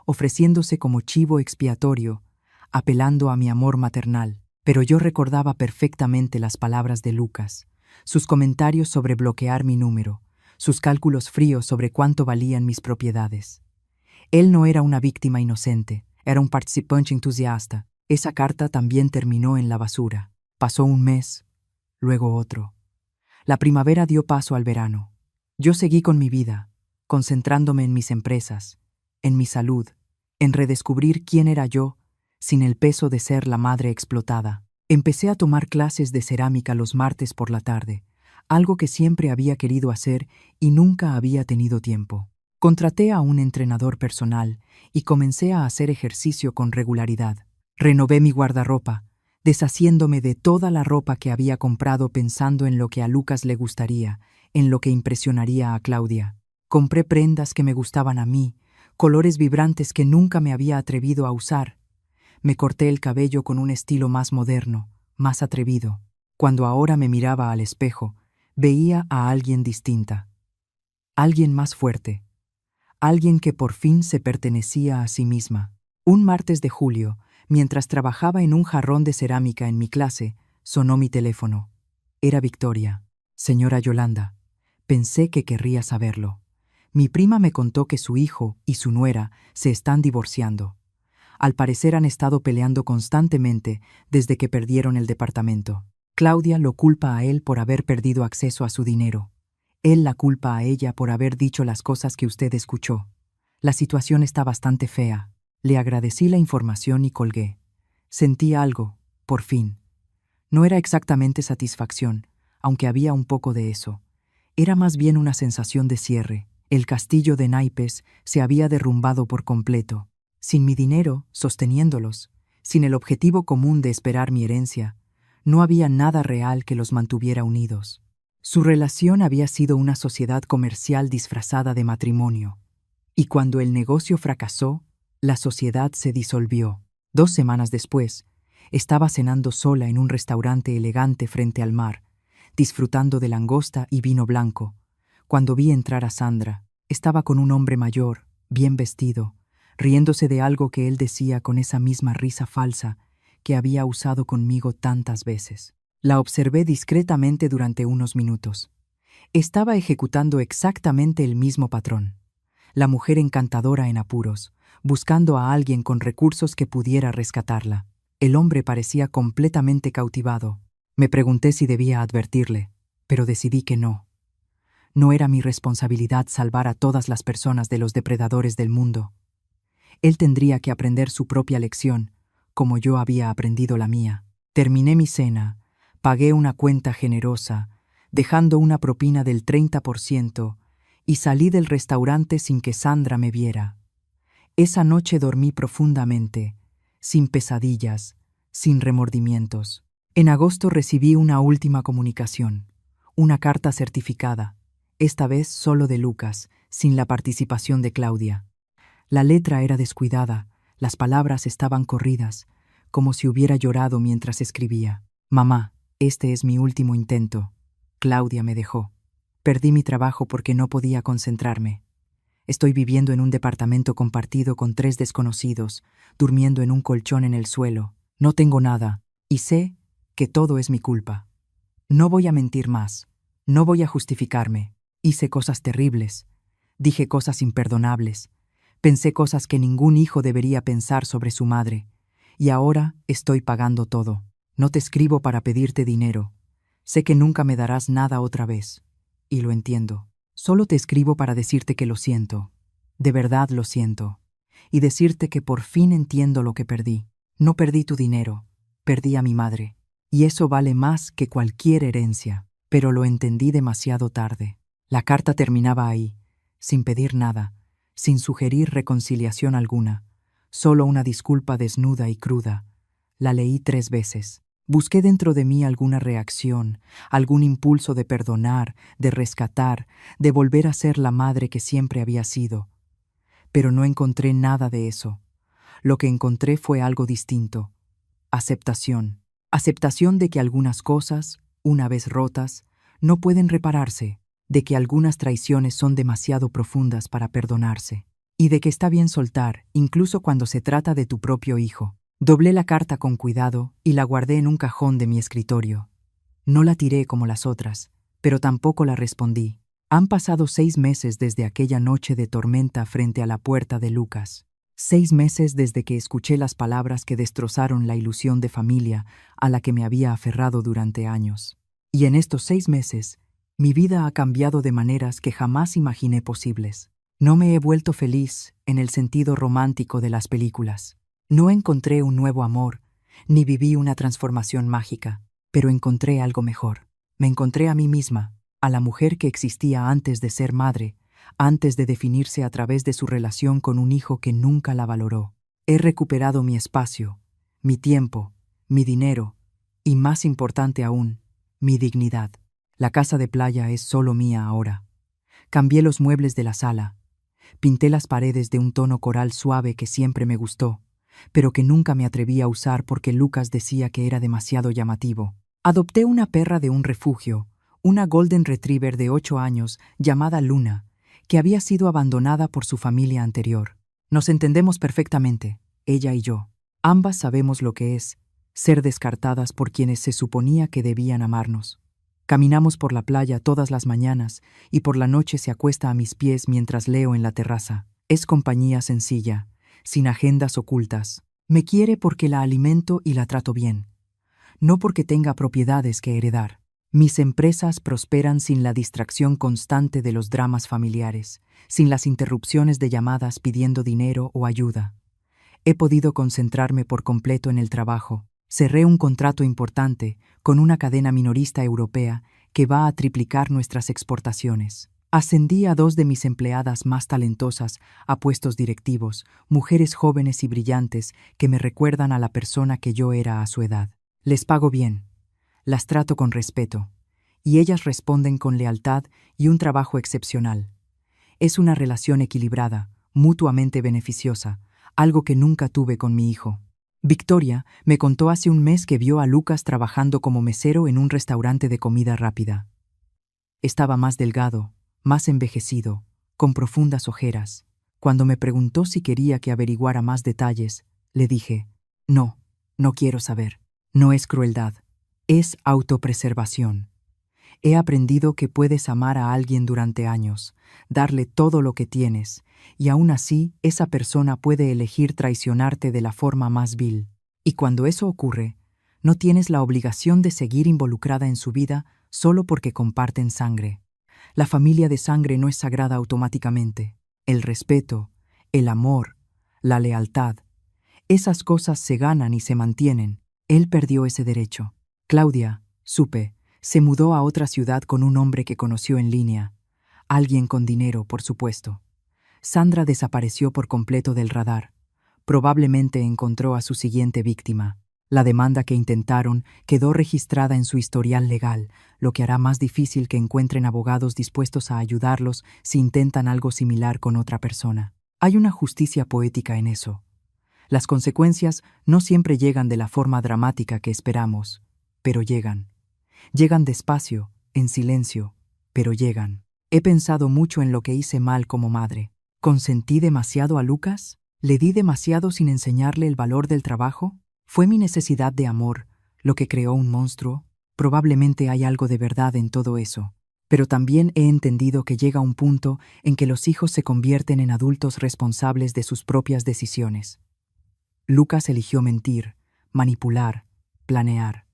ofreciéndose como chivo expiatorio, apelando a mi amor maternal. Pero yo recordaba perfectamente las palabras de Lucas, sus comentarios sobre bloquear mi número, sus cálculos fríos sobre cuánto valían mis propiedades. Él no era una víctima inocente, era un participante entusiasta. Esa carta también terminó en la basura. Pasó un mes, luego otro. La primavera dio paso al verano. Yo seguí con mi vida, concentrándome en mis empresas, en mi salud, en redescubrir quién era yo, sin el peso de ser la madre explotada. Empecé a tomar clases de cerámica los martes por la tarde, algo que siempre había querido hacer y nunca había tenido tiempo. Contraté a un entrenador personal y comencé a hacer ejercicio con regularidad. Renové mi guardarropa, deshaciéndome de toda la ropa que había comprado pensando en lo que a Lucas le gustaría, en lo que impresionaría a Claudia. Compré prendas que me gustaban a mí, colores vibrantes que nunca me había atrevido a usar. Me corté el cabello con un estilo más moderno, más atrevido. Cuando ahora me miraba al espejo, veía a alguien distinta. Alguien más fuerte. Alguien que por fin se pertenecía a sí misma. Un martes de julio, mientras trabajaba en un jarrón de cerámica en mi clase, sonó mi teléfono. Era Victoria. Señora Yolanda, pensé que querría saberlo. Mi prima me contó que su hijo y su nuera se están divorciando. Al parecer han estado peleando constantemente desde que perdieron el departamento. Claudia lo culpa a él por haber perdido acceso a su dinero. Él la culpa a ella por haber dicho las cosas que usted escuchó. La situación está bastante fea. Le agradecí la información y colgué. Sentí algo, por fin. No era exactamente satisfacción, aunque había un poco de eso. Era más bien una sensación de cierre. El castillo de naipes se había derrumbado por completo. Sin mi dinero, sosteniéndolos, sin el objetivo común de esperar mi herencia, no había nada real que los mantuviera unidos. Su relación había sido una sociedad comercial disfrazada de matrimonio, y cuando el negocio fracasó, la sociedad se disolvió. 2 semanas después, estaba cenando sola en un restaurante elegante frente al mar, disfrutando de langosta y vino blanco, cuando vi entrar a Sandra. Estaba con un hombre mayor, bien vestido, riéndose de algo que él decía con esa misma risa falsa que había usado conmigo tantas veces. La observé discretamente durante unos minutos. Estaba ejecutando exactamente el mismo patrón. La mujer encantadora en apuros, buscando a alguien con recursos que pudiera rescatarla. El hombre parecía completamente cautivado. Me pregunté si debía advertirle, pero decidí que no. No era mi responsabilidad salvar a todas las personas de los depredadores del mundo. Él tendría que aprender su propia lección, como yo había aprendido la mía. Terminé mi cena, pagué una cuenta generosa, dejando una propina del 30%, y salí del restaurante sin que Sandra me viera. Esa noche dormí profundamente, sin pesadillas, sin remordimientos. En agosto recibí una última comunicación, una carta certificada, esta vez solo de Lucas, sin la participación de Claudia. La letra era descuidada, las palabras estaban corridas, como si hubiera llorado mientras escribía. Mamá, este es mi último intento. Claudia me dejó. Perdí mi trabajo porque no podía concentrarme. Estoy viviendo en un departamento compartido con 3 desconocidos, durmiendo en un colchón en el suelo. No tengo nada, y sé que todo es mi culpa. No voy a mentir más, no voy a justificarme. Hice cosas terribles, dije cosas imperdonables, pensé cosas que ningún hijo debería pensar sobre su madre, y ahora estoy pagando todo. No te escribo para pedirte dinero. Sé que nunca me darás nada otra vez, y lo entiendo. Solo te escribo para decirte que lo siento, de verdad lo siento, y decirte que por fin entiendo lo que perdí. No perdí tu dinero, perdí a mi madre, y eso vale más que cualquier herencia, pero lo entendí demasiado tarde. La carta terminaba ahí, sin pedir nada, sin sugerir reconciliación alguna, solo una disculpa desnuda y cruda. La leí 3 veces. Busqué dentro de mí alguna reacción, algún impulso de perdonar, de rescatar, de volver a ser la madre que siempre había sido. Pero no encontré nada de eso. Lo que encontré fue algo distinto. Aceptación. Aceptación de que algunas cosas, una vez rotas, no pueden repararse, de que algunas traiciones son demasiado profundas para perdonarse, y de que está bien soltar, incluso cuando se trata de tu propio hijo. Doblé la carta con cuidado y la guardé en un cajón de mi escritorio. No la tiré como las otras, pero tampoco la respondí. Han pasado 6 meses desde aquella noche de tormenta frente a la puerta de Lucas. 6 meses desde que escuché las palabras que destrozaron la ilusión de familia a la que me había aferrado durante años. Y en estos 6 meses, mi vida ha cambiado de maneras que jamás imaginé posibles. No me he vuelto feliz en el sentido romántico de las películas. No encontré un nuevo amor, ni viví una transformación mágica, pero encontré algo mejor. Me encontré a mí misma, a la mujer que existía antes de ser madre, antes de definirse a través de su relación con un hijo que nunca la valoró. He recuperado mi espacio, mi tiempo, mi dinero y, más importante aún, mi dignidad. La casa de playa es solo mía ahora. Cambié los muebles de la sala, pinté las paredes de un tono coral suave que siempre me gustó, pero que nunca me atreví a usar porque Lucas decía que era demasiado llamativo. Adopté una perra de un refugio, una Golden Retriever de 8 años llamada Luna, que había sido abandonada por su familia anterior. Nos entendemos perfectamente, ella y yo. Ambas sabemos lo que es ser descartadas por quienes se suponía que debían amarnos. Caminamos por la playa todas las mañanas y por la noche se acuesta a mis pies mientras leo en la terraza. Es compañía sencilla, sin agendas ocultas. Me quiere porque la alimento y la trato bien, no porque tenga propiedades que heredar. Mis empresas prosperan sin la distracción constante de los dramas familiares, sin las interrupciones de llamadas pidiendo dinero o ayuda. He podido concentrarme por completo en el trabajo. Cerré un contrato importante con una cadena minorista europea que va a triplicar nuestras exportaciones. Ascendí a 2 de mis empleadas más talentosas a puestos directivos, mujeres jóvenes y brillantes que me recuerdan a la persona que yo era a su edad. Les pago bien, las trato con respeto, y ellas responden con lealtad y un trabajo excepcional. Es una relación equilibrada, mutuamente beneficiosa, algo que nunca tuve con mi hijo. Victoria me contó hace un mes que vio a Lucas trabajando como mesero en un restaurante de comida rápida. Estaba más delgado, más envejecido, con profundas ojeras. Cuando me preguntó si quería que averiguara más detalles, le dije, no quiero saber. No es crueldad, es autopreservación. He aprendido que puedes amar a alguien durante años, darle todo lo que tienes, y aún así esa persona puede elegir traicionarte de la forma más vil. Y cuando eso ocurre, no tienes la obligación de seguir involucrada en su vida solo porque comparten sangre. La familia de sangre no es sagrada automáticamente. El respeto, el amor, la lealtad, esas cosas se ganan y se mantienen. Él perdió ese derecho. Claudia, supe, se mudó a otra ciudad con un hombre que conoció en línea. Alguien con dinero, por supuesto. Sandra desapareció por completo del radar. Probablemente encontró a su siguiente víctima. La demanda que intentaron quedó registrada en su historial legal, lo que hará más difícil que encuentren abogados dispuestos a ayudarlos si intentan algo similar con otra persona. Hay una justicia poética en eso. Las consecuencias no siempre llegan de la forma dramática que esperamos, pero llegan. Llegan despacio, en silencio, pero llegan. He pensado mucho en lo que hice mal como madre. ¿Consentí demasiado a Lucas? ¿Le di demasiado sin enseñarle el valor del trabajo? ¿Fue mi necesidad de amor lo que creó un monstruo? Probablemente hay algo de verdad en todo eso. Pero también he entendido que llega un punto en que los hijos se convierten en adultos responsables de sus propias decisiones. Lucas eligió mentir, manipular, planear.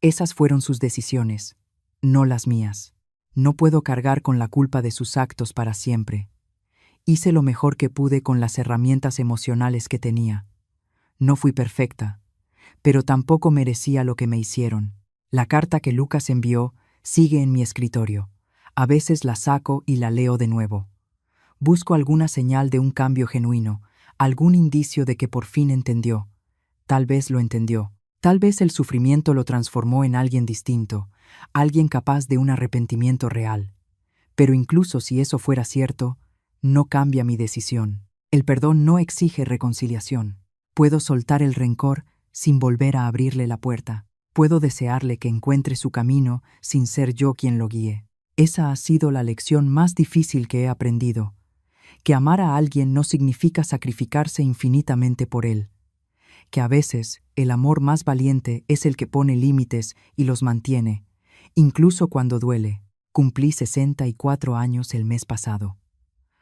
Esas fueron sus decisiones, no las mías. No puedo cargar con la culpa de sus actos para siempre. Hice lo mejor que pude con las herramientas emocionales que tenía. No fui perfecta, pero tampoco merecía lo que me hicieron. La carta que Lucas envió sigue en mi escritorio. A veces la saco y la leo de nuevo. Busco alguna señal de un cambio genuino, algún indicio de que por fin entendió. Tal vez lo entendió. Tal vez el sufrimiento lo transformó en alguien distinto, alguien capaz de un arrepentimiento real. Pero incluso si eso fuera cierto, no cambia mi decisión. El perdón no exige reconciliación. Puedo soltar el rencor sin volver a abrirle la puerta. Puedo desearle que encuentre su camino sin ser yo quien lo guíe. Esa ha sido la lección más difícil que he aprendido. Que amar a alguien no significa sacrificarse infinitamente por él. que a veces el amor más valiente es el que pone límites y los mantiene, incluso cuando duele. Cumplí 64 años el mes pasado.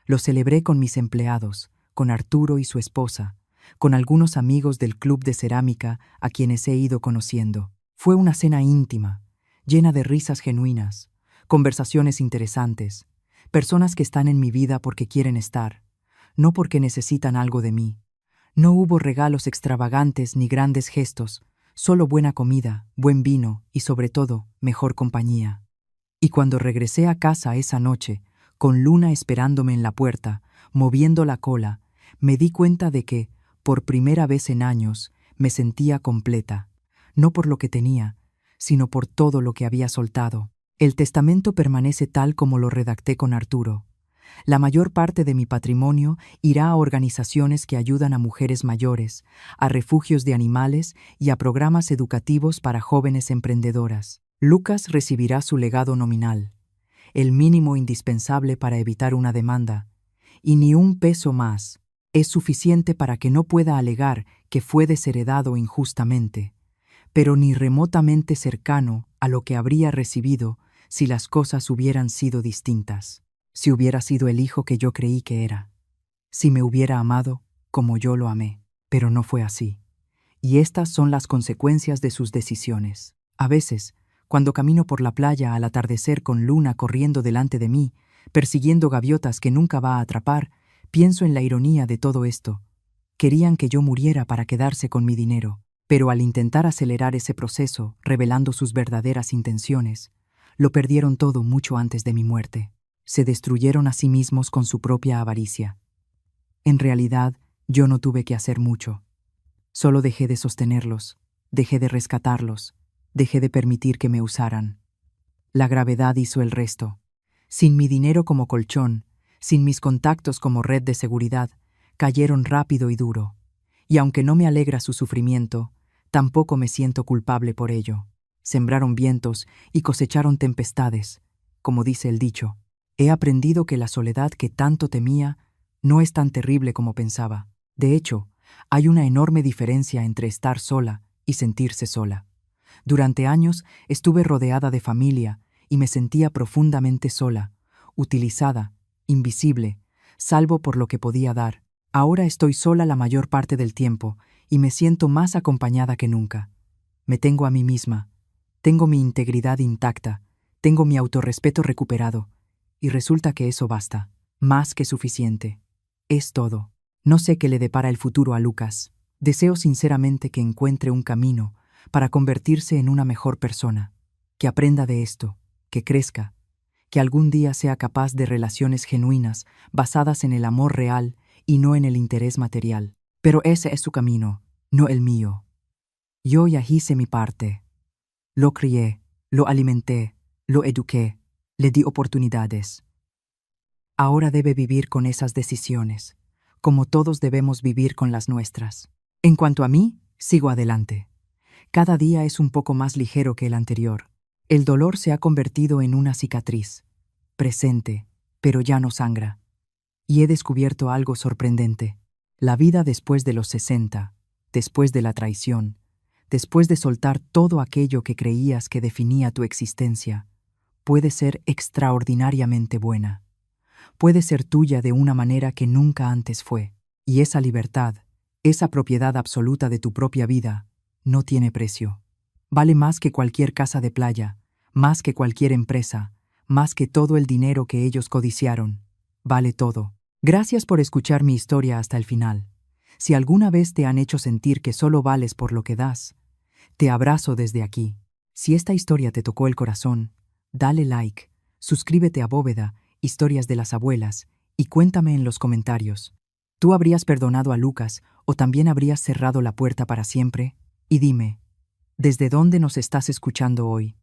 Lo celebré con mis empleados, con Arturo y su esposa, con algunos amigos del club de cerámica a quienes he ido conociendo. Fue una cena íntima, llena de risas genuinas, conversaciones interesantes, personas que están en mi vida porque quieren estar, no porque necesitan algo de mí. No hubo regalos extravagantes ni grandes gestos, solo buena comida, buen vino y, sobre todo, mejor compañía. Y cuando regresé a casa esa noche, con Luna esperándome en la puerta, moviendo la cola, me di cuenta de que, por primera vez en años, me sentía completa, no por lo que tenía, sino por todo lo que había soltado. El testamento permanece tal como lo redacté con Arturo. La mayor parte de mi patrimonio irá a organizaciones que ayudan a mujeres mayores, a refugios de animales y a programas educativos para jóvenes emprendedoras. Lucas recibirá su legado nominal, el mínimo indispensable para evitar una demanda, y ni un peso más es suficiente para que no pueda alegar que fue desheredado injustamente, pero ni remotamente cercano a lo que habría recibido si las cosas hubieran sido distintas. Si hubiera sido el hijo que yo creí que era, si me hubiera amado como yo lo amé, pero no fue así. Y estas son las consecuencias de sus decisiones. A veces, cuando camino por la playa al atardecer con Luna corriendo delante de mí, persiguiendo gaviotas que nunca va a atrapar, pienso en la ironía de todo esto. Querían que yo muriera para quedarse con mi dinero, pero al intentar acelerar ese proceso, revelando sus verdaderas intenciones, lo perdieron todo mucho antes de mi muerte. Se destruyeron a sí mismos con su propia avaricia. En realidad, yo no tuve que hacer mucho. Solo dejé de sostenerlos, dejé de rescatarlos, dejé de permitir que me usaran. La gravedad hizo el resto. Sin mi dinero como colchón, sin mis contactos como red de seguridad, cayeron rápido y duro. Y aunque no me alegra su sufrimiento, tampoco me siento culpable por ello. Sembraron vientos y cosecharon tempestades, como dice el dicho. He aprendido que la soledad que tanto temía no es tan terrible como pensaba. De hecho, hay una enorme diferencia entre estar sola y sentirse sola. Durante años estuve rodeada de familia y me sentía profundamente sola, utilizada, invisible, salvo por lo que podía dar. Ahora estoy sola la mayor parte del tiempo y me siento más acompañada que nunca. Me tengo a mí misma, tengo mi integridad intacta, tengo mi autorrespeto recuperado. Y resulta que eso basta, más que suficiente. Es todo. No sé qué le depara el futuro a Lucas. Deseo sinceramente que encuentre un camino para convertirse en una mejor persona, que aprenda de esto, que crezca, que algún día sea capaz de relaciones genuinas basadas en el amor real y no en el interés material. Pero ese es su camino, no el mío. Yo ya hice mi parte. Lo crié, lo alimenté, lo eduqué. Le di oportunidades. Ahora debe vivir con esas decisiones, como todos debemos vivir con las nuestras. En cuanto a mí, sigo adelante. Cada día es un poco más ligero que el anterior. El dolor se ha convertido en una cicatriz, presente, pero ya no sangra. Y he descubierto algo sorprendente. La vida después de los 60, después de la traición, después de soltar todo aquello que creías que definía tu existencia, puede ser extraordinariamente buena. Puede ser tuya de una manera que nunca antes fue. Y esa libertad, esa propiedad absoluta de tu propia vida, no tiene precio. Vale más que cualquier casa de playa, más que cualquier empresa, más que todo el dinero que ellos codiciaron. Vale todo. Gracias por escuchar mi historia hasta el final. Si alguna vez te han hecho sentir que solo vales por lo que das, te abrazo desde aquí. Si esta historia te tocó el corazón, dale like, suscríbete a Bóveda, Historias de las Abuelas, y cuéntame en los comentarios. ¿Tú habrías perdonado a Lucas o también habrías cerrado la puerta para siempre? Y dime, ¿desde dónde nos estás escuchando hoy?